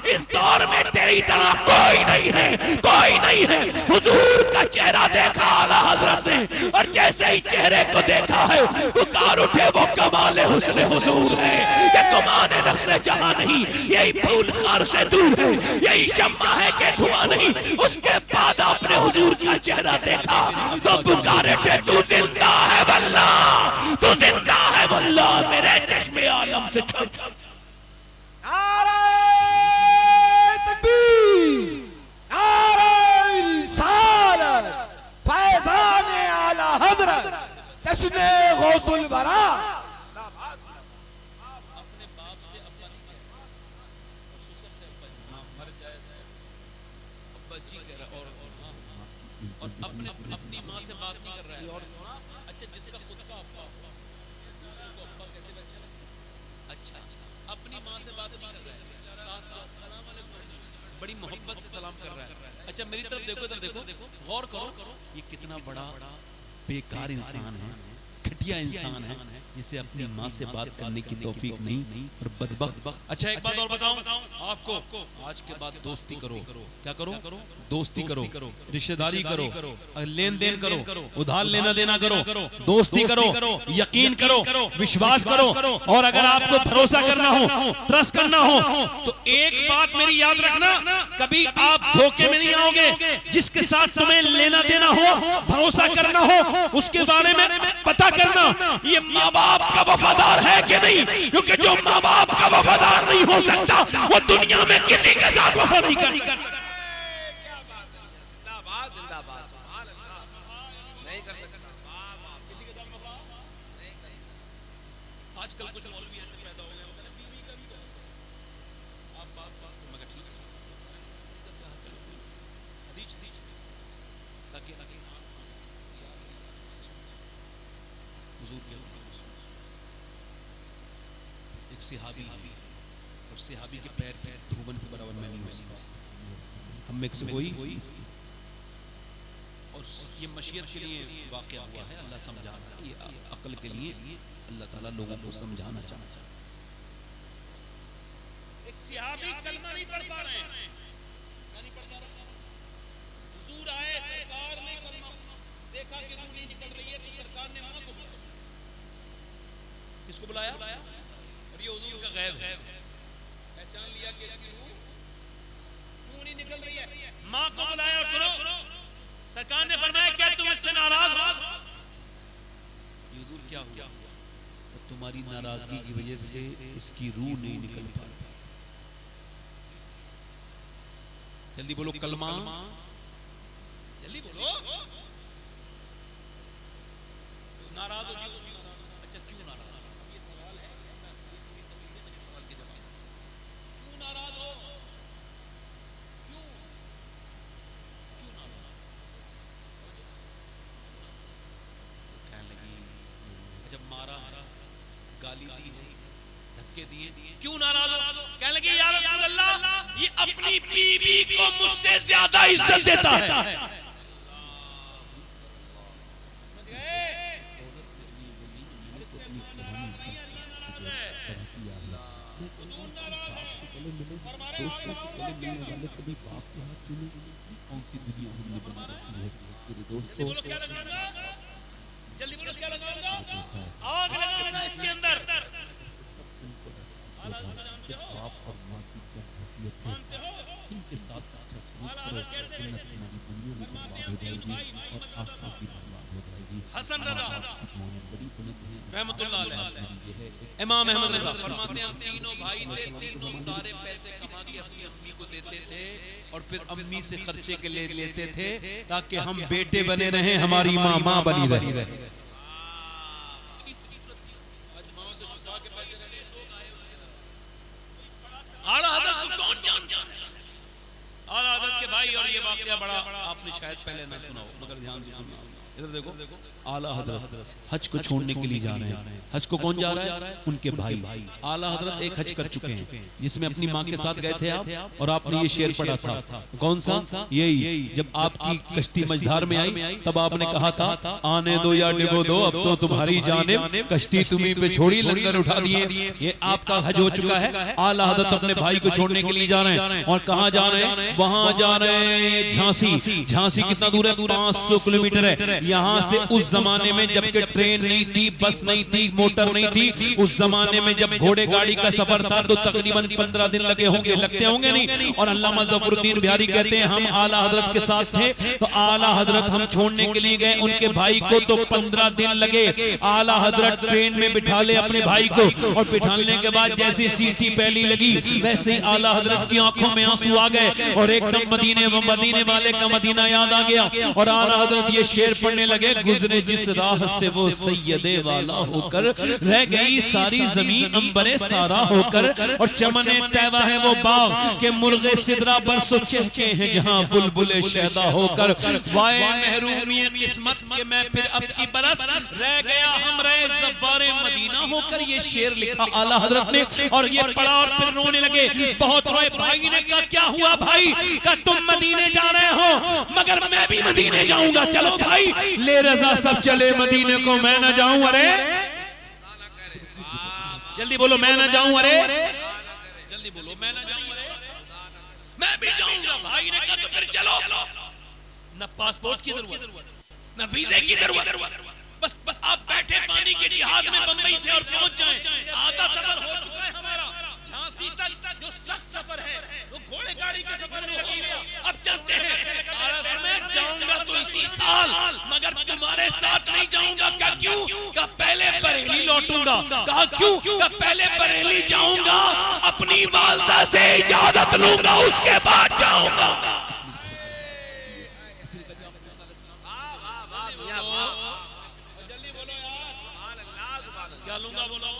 इस दौर में तेरी तरह कोई नहीं है, कोई नहीं है। हुजूर का चेहरा देखा आला हजरत ने और जैसे ही चेहरे को देखा है पुकार उठे वो कमाल हुस्न हुजूर है। ये गुमान नक्श जहां नहीं, यही फूल खार से दूर है, यही शम्मा है कि धुआं नहीं। उसके बाद आपने हुजूर का चेहरा देखा तो पुकारे थे तू जिंदा है वल्लाह, तू जिंदा है वल्लाह, मेरे चश्मे आलम से छप। नारे तकबीर, नारे रिसालत, फैज़ान आला हज़रत, जश्न गौसुल वरा। अपने बाप से अब्बा नहीं कह रहा और ससुर से अब्बा मर जाए अब्बा जी कह रहा और अपनी माँ से बात नहीं कर रहा है। अच्छा, जिसका खुद का अब्बा दूसरे को अब्बा कहते हुए अच्छा लगता है। अच्छा, अपनी माँ से बात नहीं कर रहा है, सास को अस्सलाम वालेकुम बड़ी मोहब्बत से सलाम कर रहा है। अच्छा, मेरी तरफ देखो, इधर देखो, गौर करो, ये कितना बड़ा बेकार इंसान है, घटिया इंसान है, जिसे अपनी माँ से बात करने की तौफीक नहीं और बदबख्त। अच्छा, एक बात और बताऊं आपको, आज के बाद दोस्ती करो, क्या करो, दोस्ती करो, रिश्तेदारी करो, लेन देन करो, उधार लेना देना करो, दोस्ती करो, यकीन करो, विश्वास करो। और अगर आपको भरोसा करना हो, ट्रस्ट करना हो, तो एक बात मेरी याद रखना, कभी आप धोखे में नहीं आओगे। जिसके साथ तुम्हें लेना देना हो, भरोसा करना हो, उसके बारे में पता करना ये माँ बाप का वफादार है कि नहीं, क्योंकि जो माँ बाप का वफादार नहीं हो सकता वो दुनिया में किसी के साथ वफा नहीं कर। जिंदाबाद जिंदाबाद, सुभान अल्लाह, नहीं कर सकता। आजकल कुछ मौलवी ऐसे पैदा हो गए, मतलब बीवी का भी आप बाप मगर ठीक है ताकि हुजूर के एक सहाबी और सहाबी के पैर के धूबन के बराबर में नहीं हो सकता। हम में से कोई और ये मशीयत के लिए वाक़या हुआ है, अल्लाह समझा रहा है, ये अक्ल के लिए अल्लाह ताला लोगों को समझाना चाहता है। एक सहाबी कलमा नहीं पढ़ पा रहे हैं, नहीं पढ़ पा रहे, हुजूर आए, सरकार ने कलमा देखा कि रूह नहीं निकल रही है, तो सरकार ने मां को बुलाया। किसको बुलाया? और ये हुजूर का गैब है, पहचान लिया कि इसकी रूह क्यों नहीं निकल रही है। मां को बुलाया और सुनो, सरकार ने फरमाया क्या तुम इससे नाराज हो? हुजूर क्या हुआ? तो तुम्हारी नाराजगी की वजह से इसकी रूह नहीं निकल पा रही। जल्दी बोलो कलमा, जल्दी बोलो। नाराज हो? अच्छा, क्यों नाराज? ये सवाल है, इसका सवाल के जवाब। क्यों नाराज हो? क्यों नाराज? तो कहने लगी, जब मारा, गाली दी है, धक्के दिए, क्यों नाराज हो? कहने लगी या रसूल अल्लाह, ये अपनी बीवी को मुझसे ज्यादा इज्जत देता है। बोलो क्या लगाऊंगा? जल्दी बोलो क्या लगाऊंगा? आग लगाऊंगा इसके अंदर। मानते हो? इनके साथ कैसे हसन रजा रहमतुल्लाह अलैह, इमाम अहमद रजा फरमाते हैं हम तीनों भाई थे, तीनों सारे पैसे कमा के अपनी अम्मी को देते थे और फिर अम्मी से खर्चे के लिए लेते थे ताकि हम बेटे बने रहे, हमारी माँ माँ बनी रहे। आला हज़रत को कौन जानता है? आला हज़रत के भाई, और ये वाक़या बड़ा आपने शायद पहले ना सुना हो, मगर ध्यान से सुनना। इधर देखो, आला हज़रत हज को छोड़ने के लिए जा रहे हैं। हज को कौन जा रहा है? उनके भाई। आला हज़रत एक हज कर चुके हैं जिसमें अपनी माँ के साथ गए थे आप, और आपने ये शेर पढ़ा था, कौन सा? यही, जब आपकी कश्ती मझधार में आई तब आपने कहा था आने दो या डिबो दो, अब तो तुम्हारी जानिब कश्ती तुम्ही पे छोड़ी, लंगर उठा दिए। ये आपका हज हो चुका है। आला हज़रत अपने भाई को छोड़ने के लिए जा रहे हैं, और कहाँ जा रहे हैं? वहां जा रहे हैं झांसी। झांसी कितना दूर है? 500 किलोमीटर है। यहाँ से उस जमाने में जबकि ट्रेन नहीं थी, बस नहीं थी, मोटर नहीं थी, उस जमाने में जब घोड़े गाड़ी का सफर था तो तकरीबन 15 दिन लगे होंगे, लगते होंगे नहीं। और अल्लामा ज़फरुद्दीन बिहारी कहते हैं हम आला हजरत के साथ थे, तो आला हजरत हम छोड़ने के लिए गए उनके भाई को, तो 15 दिन लगे। आला हजरत ट्रेन में बिठा ले अपने भाई को, और बिठाने के बाद जैसे सीटी पहली लगी वैसे ही आला हजरत की आंखों में आंसू आ गए और एकदम मदीने वाले का मदीना याद आ गया। और आला हजरत ये शेर पढ़ने लगे, गुजरे जिस राह से वो सैयदे वाला होकर, रह गई सारी जमीन अंबरे सारा होकर, और चमने तैवा है वो बाग के मुर्गे सिदरा बरसो चहके हैं जहां बुलबुले शैदा होकर। वाए महरूमी किस्मत के मैं फिर अब की बरस, रह गया हम रहे ज़फ़ारे मदीना होकर। ये शेर लिखा आला हजरत ने और ये पढ़ा और फिर रोने लगे, बहुत रोए। भाई ने कहा क्या हुआ भाई? कहा तुम मदीने जा रहे हो मगर मैं भी मदीने जाऊंगा, चलो भाई। ले रजा सब चले मदीने को, मैं ना जाऊं? अरे जल्दी बोलो मैं ना जाऊं, अरे जल्दी बोलो मैं ना जाऊं, अरे मैं भी जाऊंगा। भाई ने कहा तो फिर चलो। न पासपोर्ट की जरूरत, न वीजे की जरूरत, बस आप बैठे पानी के जहाज में बंबई से और पहुंच जाएं। आधा सफर हो चुका है हमारा, झांसी तक जो सख्त सफर है वो घोड़े गाड़ी के सफर में हो गया। अब चलते हैं। मैं जाऊंगा तो इसी साल, मगर तुम्हारे साथ नहीं जाऊंगा। क्या क्यों? क्या पहले बरेली लौटूंगा। कहा क्यों? क्या पहले बरेली जाऊंगा, अपनी वालदा से इजाजत लूंगा, उसके बाद जाऊंगा। क्या लूंगा बोलो?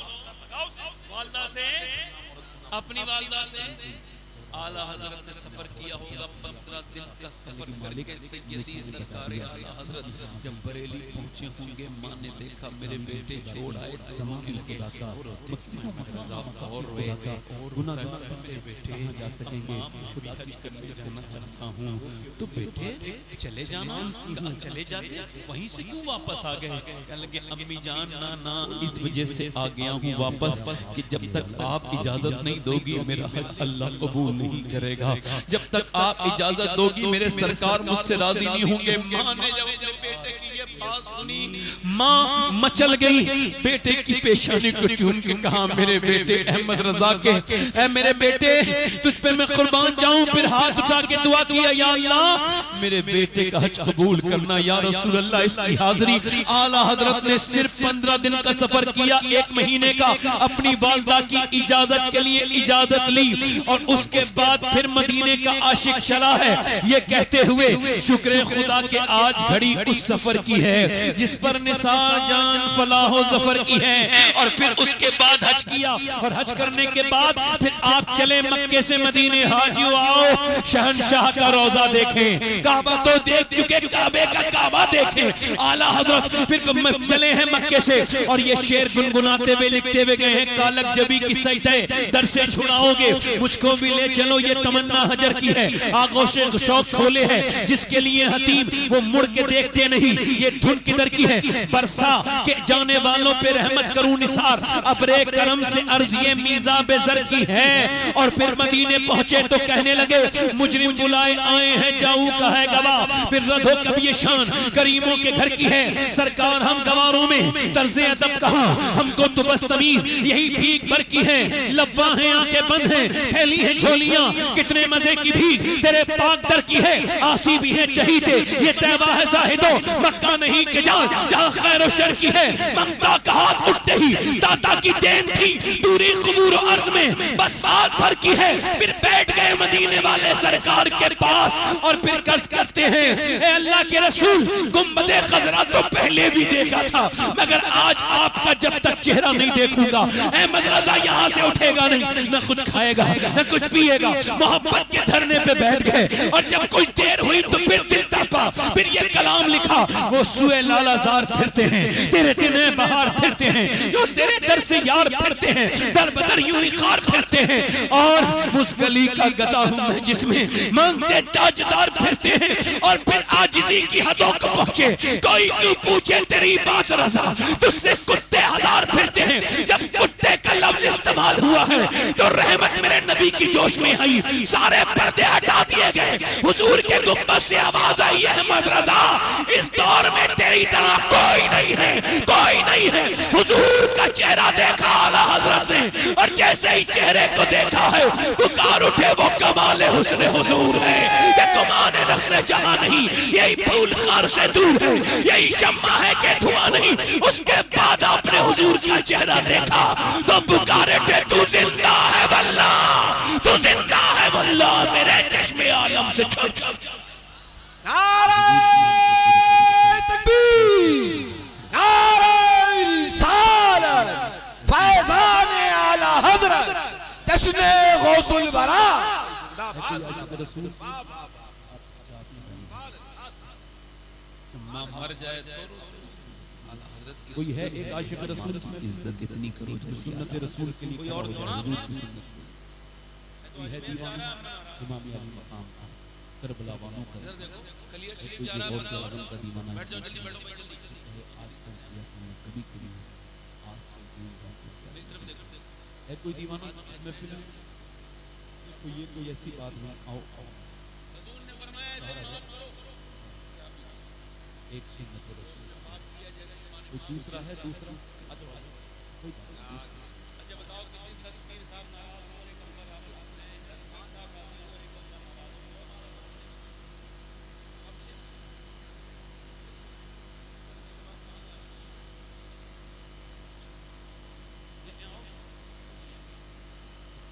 वालदा से, अपनी वालदा से। आला हजरत ने सफर किया होगा 15 दिन का सफर करके। सैयदी सरकार आला हजरत जब बरेली पहुंचे होंगे, माँ ने देखा मेरे बेटे छोड़ आए तो रोने लगे और रोए। मेरे बेटे हज करने जाना चाहता हूँ, तो बेटे चले जाना। चले जाते, वहीं से क्यों वापस आ गए? कहने लगे अम्मी जान ना इस वजह से आ गया हूँ वापस कि जब तक आप इजाजत नहीं दोगी मेरा हज अल्लाह कबूल नहीं करेगा। जब तक आप इजाजत दोगी मेरे सरकार मुझसे राजी नहीं होंगे। माँ ने जब अपने बेटे की ये बात सुनी, माँ मचल गई, बेटे की पेशानी को चूम के कहा मेरे बेटे अहमद रजा के, ऐ मेरे बेटे तुझ पे मैं कुर्बान जाऊं। फिर हाथ उठा के दुआ किया, या अल्लाह मेरे बेटे का हज कबूल करना, या रसूल अल्लाह इसकी हाजिरी। आला हजरत ने सिर्फ 15 दिन का सफर किया, 1 महीने का, अपनी वालदा की इजाजत के लिए इजाजत ली और उसके बाद फिर मदीने का आशिक चला है ये कहते हुए शुक्र खुदा के आज घड़ी उस सफर की है जिस पर निसार जान फलाहो जफर की है। और फिर उसके बाद हज किया और हज करने के बाद फिर आप चले मक्के से मदीने। हाजियो आओ शहनशाह का रोजा देखें, काबा तो देख चुके, काबे का काबा देखें। आला हजरत फिर चले हैं मक्के से और ये शेर गुनगुनाते हुए लिखते हुए गए हैं, कालक जबी की सजदे दर से छुड़ाओगे मुझको भी ले चलो, ये तमन्ना हजर की है, आगोशे शौक खोले है जिसके लिए हतीम वो मुड़ के देखते नहीं, ये धुन किधर की है, बरसा के जाने वालों पे रहमत करूं निसार, अबरे करम से अर्ज ये मीज़ा बेज़र की है। और फिर मदीने पहुंचे तो कहने लगे मुजरिम बुलाए आए हैं, जाऊ का है गवाह, फिर रधो कब ये शान करीमों के घर की है, सरकार हम गवारों में तर्ज़े अदब कहां, हमको तो बस तमीज यही भीख भर की है, लब्बा है आंखें बंद है, फैली है झोलियां, कितने मजे की भीख तेरे पाक दर की है, आसी भी है चहीते ये तैबा है जाहिदो, मक्का नहीं के जान जहां खैर और शर की है, ममता का हाथ उठते ही दाता की देन थी, दूरी क़ुबूर और अर्ज़ में बस हाथ भर की है। फिर बैठ गए मदीने वाले सरकार के पास और फिर कर्ज करते हैं, ए अल्लाह के रसूल गुम्बदे खज़रा तो पहले भी देखा था मगर आज आपका जब तक चेहरा नहीं देखूंगा अहमद रजा यहाँ से उठेगा नहीं, न कुछ खाएगा न कुछ पिएगा। मोहब्बत के धरने पे बैठ गए और जब कुछ देर हुई तो फिर दिल तपा, फिर ये कलाम लिखा, वो सुए लालाजार फिरते हैं तेरे दिने बहार फिरते हैं, जो तेरे दर से यार फिरते हैं, दर बदर यूं ही खार फिरते हैं, और उस गली का गदा हूं मैं जिसमें मांगते ताजदार फिरते हैं। और फिर आजिज़ी की हदों को पहुंचे, कोई क्यों पूछे तेरी बात रज़ा, तुझसे कुत्ते हजार फिरते हैं, जब कुत्ते का लफ्ज इस्तेमाल हुआ है तो रहमत मेरे नबी की जोश में आई, सारे पर्दे हटा दिए गए, हुजूर के गुंबद से आवाज आई, अहमद रजा इस दौर में तेरी तरह कोई नहीं है, कोई नहीं है। हुजूर का चेहरा देखा आला हजरत ने, और जैसे ही चेहरे को देखा है पुकार उठे वो कमाल हुस्न हुजूर है, ये गुमान नक्शे जहां नहीं, यही फूल खार से दूर है, यही शम्मा है कि धुआं नहीं। उसके बाद आपने हुजूर का चेहरा देखा तो पुकारे थे तू जिंदा है वल्ला, तू जिंदा है वल्ला, मेरे चश्मे आलम से छुप। नारे तकबीर, नारे रिसालत, फैज़ान आला हज़रत, जश्न गौसुल वरा। मर जाए तो कोई है एक आशिक रसूल की इज्जत इतनी करो जैसी सुन्नत रसूल के लिए, कोई और सुना कोई है दीवाना इमाम अली मकाम करबला वालों का, इधर देखो क्लियर शरीफ कोई जा रहा गौसे है, आज़म का दीवाना बैठ जाओ जल्दी, बैठो जल्दी, आज तक किया तुमने सभी के लिए, आज से जीवन मेरी तरफ देखो। है कोई दीवाना इसमें फिल्म कोई ये कोई ऐसी बात है, आओ आओ रसूल ने फरमाया ऐसे माफ करो, एक सुन्नत रसूल, कोई दूसरा है, दूसरा कोई अच्छा बताओ किसी तस्वीर साहब नाराज हो एक नंबर आपने तस्वीर साहब और एक नंबर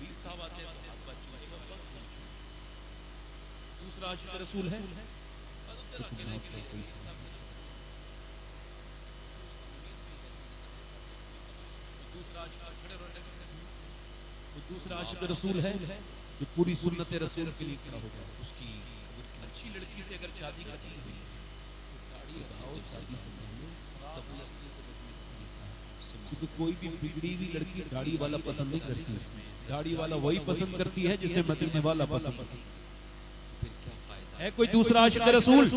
वीर साहब आते हैं तो हाथ बच्चों दूसरा आशिक रसूल है, दूसरा आशिक रसूल है जो पूरी सुन्नत रसूल के लिए खड़ा होगा। उसकी अच्छी लड़की से अगर शादी करती हुई क्योंकि कोई भी बिगड़ी हुई लड़की दाढ़ी वाला पसंद नहीं करती, दाढ़ी वाला वही पसंद करती है जिसे मदीने वाला पसंद करती फिर क्या फायदा है। कोई दूसरा आशिक रसूल ने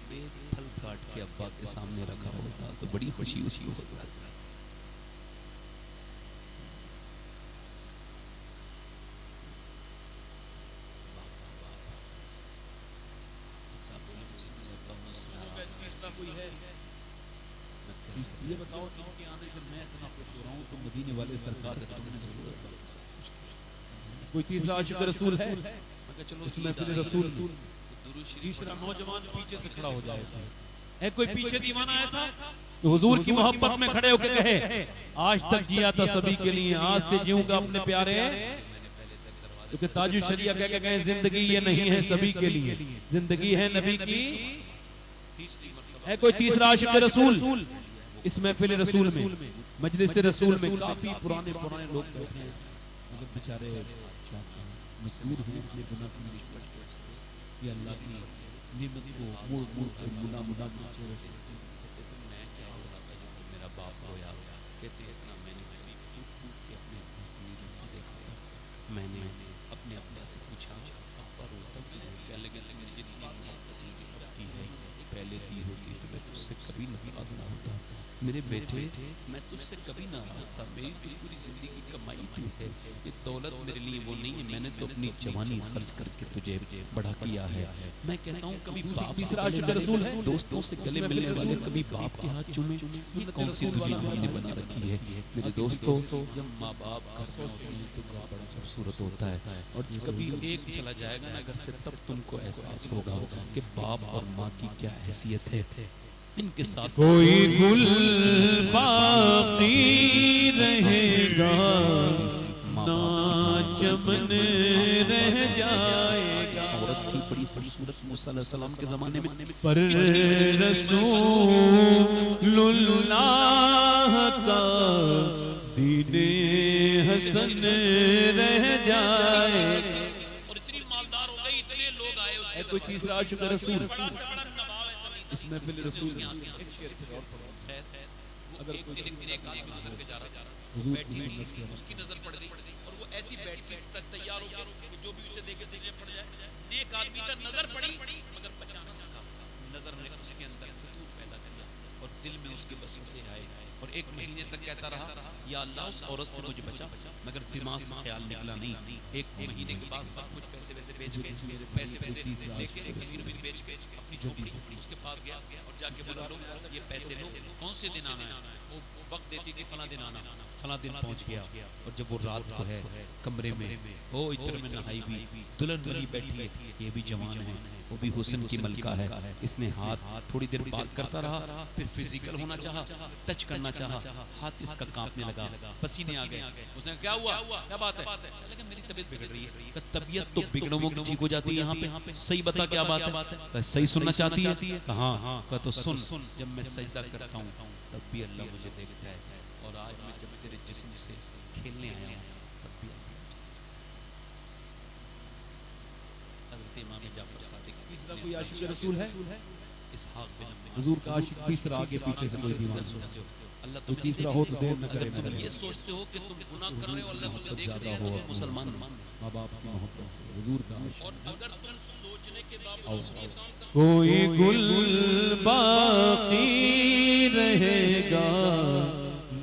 बेथल काट के अब्बा के सामने रखा होता तो बड़ी खुशी उसी को होती। ये बताओ इनके आने से मैं इतना खुश हो रहा हूँ तो मदीने वाले सरकार का तुमने कोई तीसरा आशिक रसूल है, इसमें फिर रसूल तीसरा नौजवान पीछे से खड़ा हो जाएगा। है कोई पीछे दीवाना ऐसा तो हुजूर की मोहब्बत में खड़े होकर कहे आज तक जिया था सभी के लिए, आज से जीऊंगा अपने प्यारे, क्योंकि ताजु शरिया कह के गए जिंदगी ये नहीं है सभी के लिए, जिंदगी है नबी की। है कोई तीसरा आशिक रसूल इस महफिल रसूल में, मजलिस रसूल में काफी पुराने पुराने लोग बैठे हैं, मगर बेचारे मशहूर हैं अपने गुनाह की निस्बत से, अल्लाह की नेमत को मोड़ मोड़ कर मुना मुना के चेहरे से मैं क्या हो रहा था जब मेरा बाप रोया, कहते इतना मैंने अपने देखा था, मैंने अपने अब्बा से पूछा अब्बा रोता क्यों है, क्या लगे मेरी जितनी सकती है पहले दी होती तो मैं तुझसे कभी नाराज ना होता, मेरे बेटे मैं तुझसे कभी नाराज था, मेरी तो पूरी जिंदगी कमाई तू है, ये दौलत मेरे लिए वो नहीं है, मैंने तो अपनी जवानी खर्च करके तुझे बड़ा किया है। मैं कहता हूँ कभी बाप से आशिक रसूल है, दोस्तों से गले मिलने वाले कभी बाप के हाथ चूमे, ये कौन सी दुनिया हमने बना रखी है। मेरे दोस्तों जब माँ बाप घर में होते हैं तो बड़ा खूबसूरत होता है, और कभी एक चला जाएगा ना घर से तब तुमको एहसास होगा कि बाप और माँ की क्या हैसियत है। इनके साथ कोई गुल बाकी रहेगा ना चमन रह जाएगा, औरत की बड़ी खूबसूरत मूसा अलैहिस्सलाम के जमाने में पर रसूलुल्लाह का दीने हसन रह जाएगा। और इतनी मालदार हो गई, इतने लोग आए उसके कोई तीसरा आशिक रसूल बड़ा से बड़ा नवाब ऐसा नहीं था। इसमें फिर रसूल उसके यहाँ से अगर कोई एक आदमी गुजर के जा रहा बैठी हुई, उसकी नजर पड़ गई और वो ऐसी बैठी तैयार हो गया जो भी उसे देखे चले पड़ जाए, एक आदमी का नजर पड़ी मगर बचा ना सका, नजर ने उसके अंदर फितूर पैदा किया और दिल में उसके वसवसे आए और 1 महीने तक कहता रहा, या अल्लाह उस औरत से मुझे बचा, मगर दिमाग से ख्याल निकला नहीं। 1 महीने के बाद सब कुछ पैसे वैसे बेच के, पैसे वैसे लेके, जमीन बेच के अपनी झोपड़ी उसके पास गया और जाके बोला, लो ये पैसे लो, कौन से दिन आना है? वो वक्त देती थी, फला दिन आना, फला दिन पहुंच गया। और जब वो रात को है कमरे में, ओ इत्र में नहाई हुई दुल्हन बनी बैठी है, ये भी जवान है, वो भी हुस्न की मलका है। इसने हाथ थोड़ी देर बात करता रहा, फिर फिजिकल होना चाहा, टच करना चाहा, हाथ इसका कांपने लगा, पसीने आ गए। उसने क्या हुआ, क्या बात है? लेकिन मेरी तबीयत बिगड़ रही है। तबीयत तो बिगड़ों की ठीक हो जाती है यहाँ पे, सही बता क्या बात है? सही सुनना चाहती है? हाँ, तो सुन, जब मैं सजदा करता हूँ तब भी अल्लाह मुझे देखता है, और आज मैं जब तेरे जिस्म से खेलने आया हूँ तब भी हज़रत इमाम जाफर सादिक कोई आशिक रसूल है? इसहाक बिन हुजूर का आशिक तीसरा आगे पीछे से कोई दीवाना सोचते हो अल्लाह तो तीसरा हो तो देर न करे। तुम ये सोचते हो कि तुम गुनाह कर रहे हो, अल्लाह तुम्हें देख रहा है, तुम मुसलमान हो। माँ बाप की मोहब्बत से हुजूर का आशिक। और अगर तुम सोचने के बावजूद ये काम कर कोई गुल बाकी रहेगा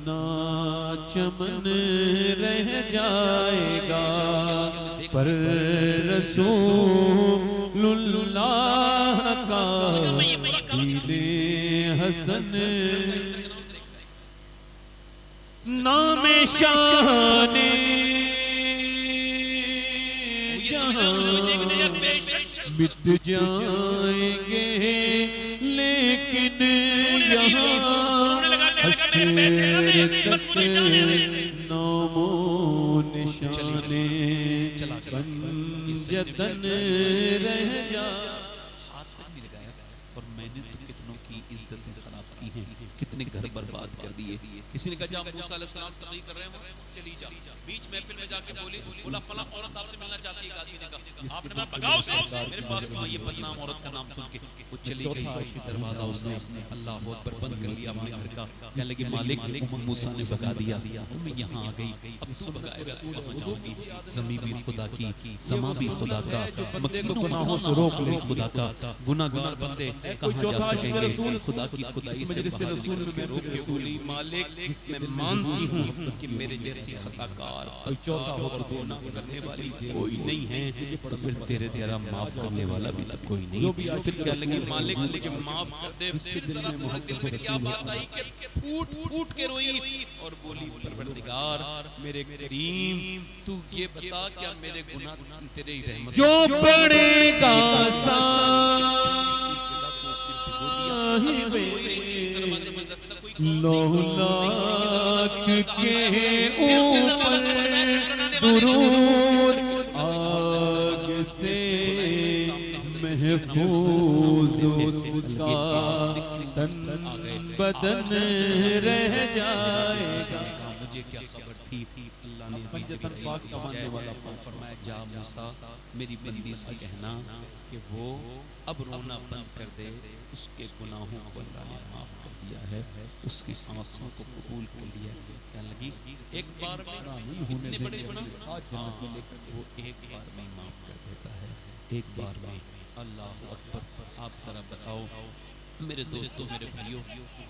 ना चमन रह जाएगा, पर रसूलुल्लाह का दीदे हसन नाम शाने जहां मिट जाएंगे, लेकिन यहाँ नामो निशाने पंजतन रह जा। हाथ तक नहीं लगाया, और मैंने तो कितनों की इज्जतें खराब की हैं, कितने घर बर्बाद कर दिए। किसी ने कहा जब मूसा अलैहिस्सलाम तकरीर कर रहे हो चली जा, बीच महफिल में जाके बोला फला औरत आपसे मिलना चाहती है। एक आदमी ने कहा, आपने कहा भगाओ उसे, मेरे पास क्यों? ये बदनाम औरत का नाम सुन के वो चली गई। दरवाजा उसने अल्लाह अकबर बंद कर लिया अपने घर का। कहने लगी मालिक मूसा ने भगा दिया, तो मैं यहाँ आ गई, अब तू भगाएगा तो कहाँ जाऊंगी? ज़मीं भी खुदा की, समा भी खुदा का, मकीनों गुनाहों से रोक ले खुदा का, गुनाहगार बंदे कहाँ जा सकेंगे? खुदा की खुदाई से बाहर निकल के रोक के बोली, मालिक मैं मानती हूँ कि मेरे जैसी खताकार और गुनाह करने वाली कोई नहीं है, तो फिर तेरे तेरा माफ करने वाला भी तो कोई नहीं। फिर क्या लगी, मालिक मुझे माफ कर दे। फिर जरा थोड़े दिल में क्या बात आई कि फूट फूट के रोई और बोली, परवरदिगार मेरे करीम तू ये बता क्या मेरे गुनाह तेरी रहमत जो पड़ेगा लौलाक के ऊपर दुरूद आग से महफूज उसका तन बदन रह जाए। मुझे क्या खबर थी, अल्लाह ने फरमाया जा मूसा मेरी बंदी से कहना कि वो अब रोना बंद कर दे, उसके गुनाहों को अल्लाह ने माफ कर दिया है, उसके आंसुओं को कबूल कर लिया। कहने लगी एक बार में इतने बड़े गुनाह, हाँ वो एक बार में माफ कर देता है, एक बार में। अल्लाह अकबर। आप जरा बताओ मेरे दोस्तों, मेरे भाइयों,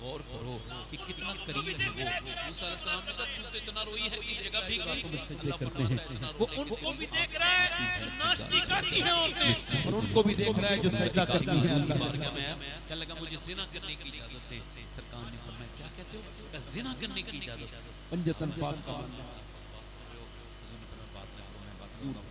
गौर करो कि कितना करीब है वो। मूसा अलैहिस्सलाम ने कहा तू तो इतना रोई है कि जगह भीग गई। अल्लाह फरमाता है इतना वो उनको भी देख रहा है, नाश्ती करती है और उनको भी देख रहा है जो सजदा करती है। उनकी बारगाह में आया, कहने लगा मुझे जिना करने की इजाजत दे। सरकार ने फरमाया क्या कहते हो? कहा जिना करने की इजाजत। पंजतन पाक का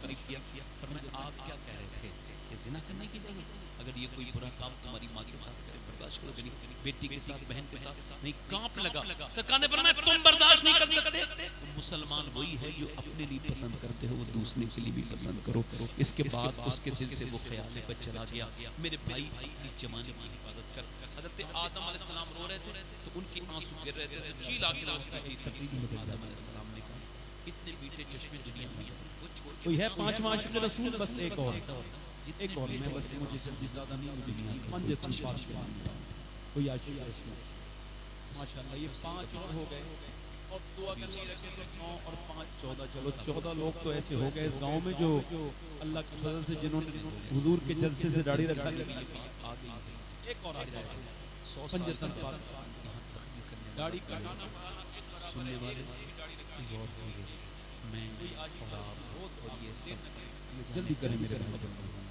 करीब किया, फरमाया आप क्या कह रहे थे कि जिना करने की इजाजत? अगर ये कोई बुरा काम तुम्हारी माँ के साथ करे बर्दाश्त करोगे नहीं, बेटी के साथ, बहन के साथ नहीं? कांप लगा। सरकार ने फरमाया तुम बर्दाश्त नहीं कर सकते, तो मुसलमान वही है जो अपने लिए पसंद करते हो वो दूसरे के लिए भी पसंद करो। इसके बाद उसके दिल से वो ख्याल पर चला गया, मेरे भाई अपनी जमाने की हिफाजत कर। हजरत आदम अलैहिस्सलाम रो रहे थे तो उनके आंसू गिर रहे थे, तो चील आके उसकी थी। आदम अलैहिस्सलाम ने कहा इतने मीठे चश्मे दुनिया में वो छोड़ कोई है पांचवा आशिक रसूल? बस एक और एक और मैं बस मुझे जल्दी ज्यादा नहीं, मुझे नहीं पंजतन पाक कोई आशिक रसूल। माशाल्लाह ये 5 और हो गए और दुआ करनी रखे तो 9 और 5 14। चलो 14 लोग तो ऐसे हो गए गांव में जो अल्लाह की फजल से जिन्होंने हुजूर के जलसे से दाढ़ी रखा ली। एक और आ जाए पंजतन पाक। यहाँ तखलीक करने दाढ़ी कटाना सुनने वाले गौर करिए, मैं और आप और ये सब जल्दी करें मेरे भाई।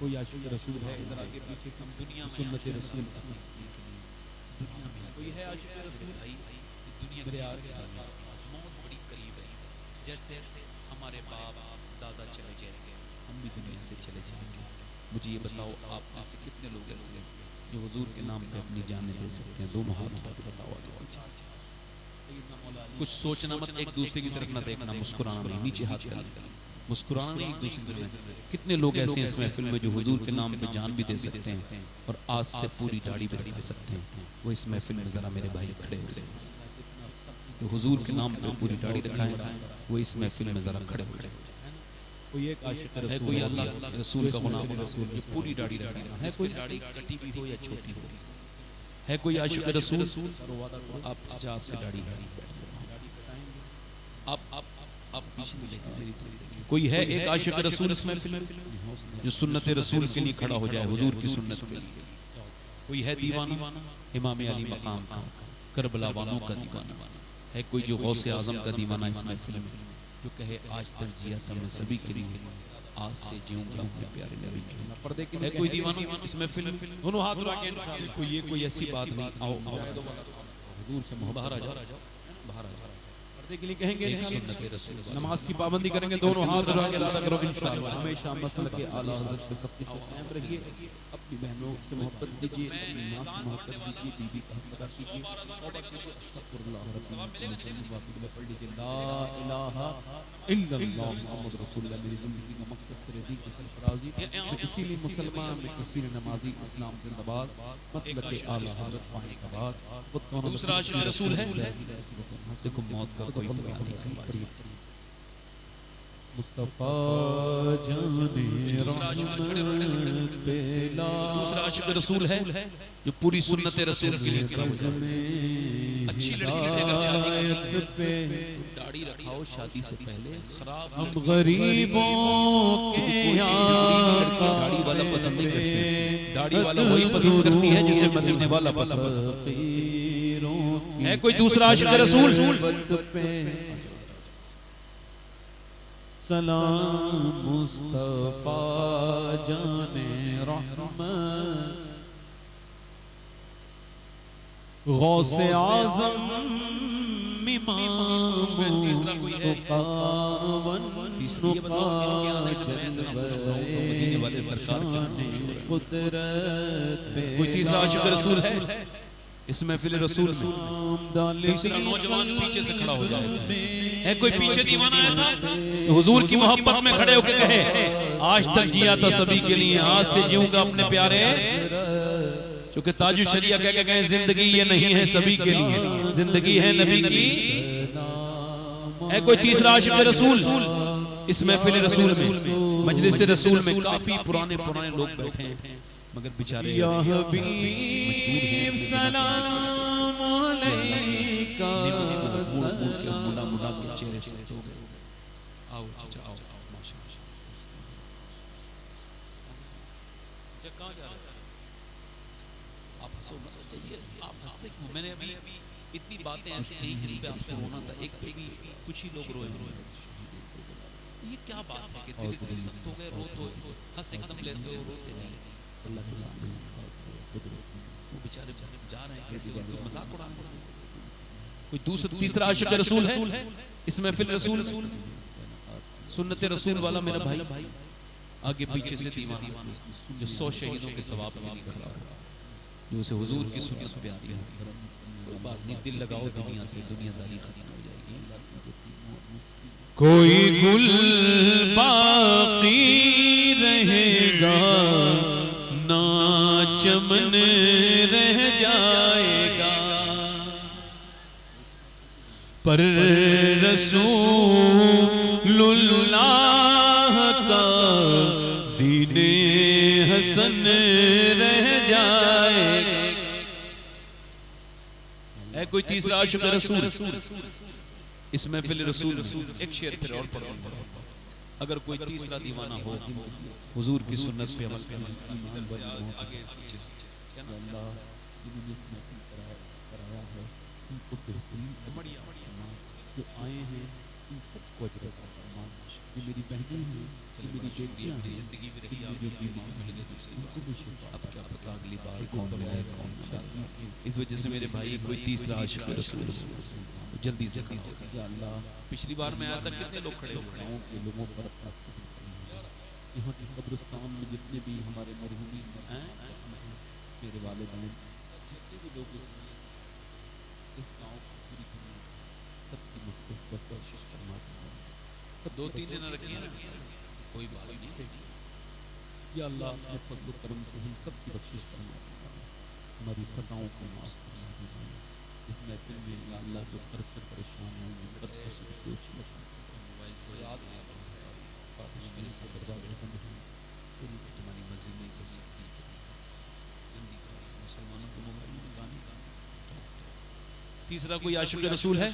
कोई आशिक रसूल है इधर आगे पीछे सब दुनिया में सुन्नत रसूल दुनिया में कोई है आशिक रसूल भाई, दुनिया मेरे के आगे मौत बड़ी करीब है। जैसे हमारे बाप दादा चले गए, हम भी दुनिया से चले जाएंगे। मुझे ये बताओ, आप में से कितने लोग ऐसे हैं जो हुजूर के नाम पे अपनी जानें दे सकते हैं? दोनों हाथ उठा के बताओ आगे पीछे। कुछ सोचना मत, एक दूसरे की तरफ ना देखना, मुस्कुराना नहीं, नीचे हाथ कर मुस्कुराना नहीं, एक दूसरे की तरफ। कितने लोग ऐसे हैं इस महफिल में जो हुजूर के नाम पे जान भी दे सकते हैं और आज से पूरी दाढ़ी भी रखा सकते हैं? वो इस महफिल में जरा मेरे भाई खड़े हो जाए। जो हुजूर के नाम पे पूरी दाढ़ी रखा है वो इस महफिल में जरा खड़े हो जाए। कोई एक आशिक है रसूल कोई अल्लाह रसूल का गुलाम रसूल जो पूरी दाढ़ी रखा है, कोई दाढ़ी कटी भी हो या छोटी हो? है कोई आशिक रसूल? आप आपकी दाढ़ी आप पीछे भी लेकर मेरी तरफ देखिए। कोई है एक आशिक रसूल इसमें जो सुन्नत रसूल के लिए खड़ा हो जाए, हुजूर की सुन्नत के लिए? कोई है दीवाना इमाम अली मकाम का, करबला वालों का दीवाना? है कोई जो गौसे आजम का दीवाना इस महफिल में जो कहे आज तक जिया था मैं सभी के लिए, आज से जीऊंगा अपने प्यारे नबी के लिए? पर्दे के है कोई दीवाना इस महफिल में? दोनों हाथ उठा के इंशाअल्लाह। कोई ऐसी बात नहीं। आओ हुजूर से मोहब्बत बाहर आ जाओ, बाहर आ जाओ। पर्दे के लिए कहेंगे एक इंशाअल्लाह। सुन्नत रसूल वाला। नमाज की पाबंदी करेंगे, दोनों हाथ उठा के अदा करो इंशाअल्लाह। हमेशा मसलक के आला हज़रत पे सब कुछ कायम रहिए। अपनी बहनों से मोहब्बत कीजिए, अपनी मां से मोहब्बत कीजिए, बीबी का हक अदा कीजिए, तौबा कीजिए, अस्तगफिरुल्लाह रब्बी पढ़ लीजिए ला इलाहा इल्लल्लाह मुहम्मद रसूलुल्लाह। मेरी जिंदगी का मकसद तेरे दीन की सरफराजी, मैं इसीलिए मुसलमान, मैं इसीलिए नमाजी, इस्लाम जिंदाबाद, मसलक के आला हज़रत पाने के बाद दूसरा आशिक रसूल है। देखो मौत का कोई पता नहीं कब आ जाए। मुस्तफा जाने दूसरा आशिक रसूल है जो पूरी सुन्नत रसूल के लिए खड़ा हो जाए। अच्छी लड़की से अगर शादी करनी, दाढ़ी रखाओ शादी से पहले। खराब हम गरीबों के दाढ़ी वाला पसंद नहीं करते, दाढ़ी वाला वही पसंद करती है जिसे मदीने वाला पसंद है। कोई दूसरा आशिक रसूल? सलाम मुस्तफा जाने रहमत गौसे आज़म इमाम तीसरा कोई है? तीसरा ये बताओ, इनके आने से मैं इतना खुश हो रहा हूं तो मदीने वाले सरकार के नाम खुश हो रहे हैं। कोई तीसरा आशिक रसूल है इस महफिल रसूल में? तीसरा नौजवान पीछे से खड़ा हो जाएगा। है कोई पीछे दीवाना ऐसा हुजूर की मोहब्बत में खड़े होकर कहे आज तक जिया था सभी के लिए, आज से जीऊंगा अपने प्यारे? क्योंकि ताजु शरिया कह के गए जिंदगी ये नहीं है सभी के लिए, जिंदगी है नबी की। है कोई तीसरा आशिक रसूल इस महफिल रसूल में? मजलिस रसूल में काफी पुराने पुराने लोग बैठे हैं मगर बेचारे या हबीब सलाम अलैका मुड़ा मुड़ा के चेहरे से हो गए। आओ चाचा आओ, माशाअल्लाह। कहाँ जा रहे हैं आप? हंसो मत चाहिए, आप हंसते क्यों? मैंने अभी इतनी बातें ऐसी कही जिस पे आपको रोना था, एक पे भी कुछ ही लोग रोए। ये क्या बात है कि दिल इतने सख्त हो गए, रो तो हंस एकदम लेते हो, रोते नहीं। अल्लाह के सामने वो बेचारे जा रहे हैं, कैसे उनको मजाक उड़ाना? कोई दूसरा तीसरा आशिक रसूल है इस महफिल रसूल? सुन्नत रसूल वाला मेरा भाई आगे पीछे से दीवाना जो 100 शहीदों के सवाब के लिए खड़ा हो, जो उसे हुजूर की सुन्नत प्यारी है। कोई बात नहीं, दिल लगाओ दुनिया से, दुनियादारी खत्म हो जाएगी। कोई गुल बाकी रहेगा ना चमन रह जाएगा, पर रसूलुल्लाह का दीने हसन रह जाएगा। है कोई तीसरा आशिक रसूल इस महफिल रसूल? एक शेर फिर और पढ़ो। अगर कोई तीसरा दीवाना हो हुजूर की सुन्नत पे अमल करने, इधर से आगे पीछे से क्या नाम? उनको बेहतरीन जो आए हैं इन सबको अजर अता फरमा। ये मेरी बहनें हैं, ये मेरी बेटियां हैं, जिंदगी में रही इनमें जो बीमार मिल गई हैं दूसरी उनको भी शिफा अब क्या पता अगली बार कौन मिले कौन मिले। इस वजह से मेरे भाई कोई तीसरा आशिक रसूल हो तो जल्दी से खड़ा हो। या अल्लाह पिछली बार मैं आया था कितने लोग खड़े हो गए। गाँव के लोगों पर अपना फजल फरमा। यहाँ के कब्रिस्तान में जितने भी हमारे मरहूमीन हैं, मेरे वालिदैन, जितने भी लोग इस गाँव की पूरी दुनिया सबकी मग़फ़िरत बख्शिश फरमा। सब 2-3 दिन रखिए ना, कोई बात नहीं। या अल्लाह अपने फज़ल करम से हम सब की बख्शिश फरमा। हमारी खताओं को माफ़ फरमा दीजिए। इस महफिल में या अल्लाह जो कर्ज से परेशान हैं उन्हें कर्ज से कुछ मेरे से दरवाजे बंद हैं, तुम्हारी मर्जी नहीं कर सकती। मुसलमानों के मोबाइल में गाने तीसरा कोई आशिक रसूल है?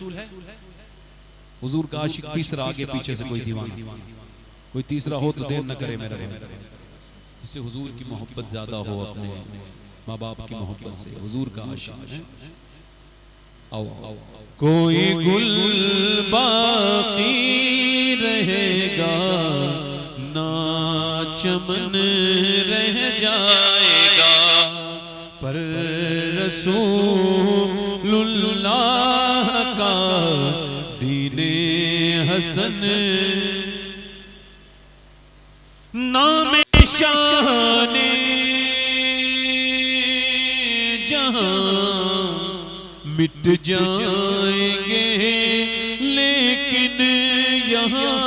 हुजूर का आशिक तीसरा, आगे पीछे से कोई दीवाना, कोई तीसरा हो तो देर न करे मेरा भाई। जिससे हुजूर की मोहब्बत ज्यादा हो, अपने माँ बाप की मोहब्बत से हुजूर का आशिक है। आओ कोई गुल बाकी रहेगा ना चमन रह जाएगा, पर रसूलुल्लाह का दीने हसन नामे शाने जहां मिट जाएंगे, लेकिन यहाँ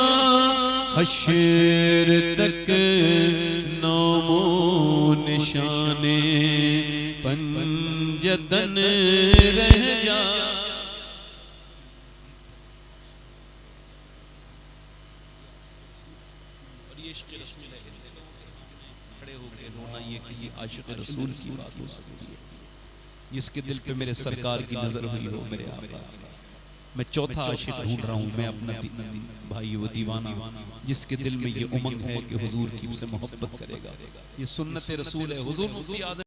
हश्र तक नामो निशाने पंजतन रह जा। और ये इश्क़ रसूल है, खड़े होकर रोना ये किसी आशिक़ रसूल की बात हो सकती है। जिसके दिल पे मेरे सरकार की नजर हुई हो मेरे आका। मैं चौथा आशिक ढूंढ रहा हूँ, मैं अपना भाई वो दीवाना जिसके दिल में ये उमंग है कि हुजूर की से मोहब्बत करेगा। ये सुन्नत रसूल है। हुजूर मुफ्ती आज़म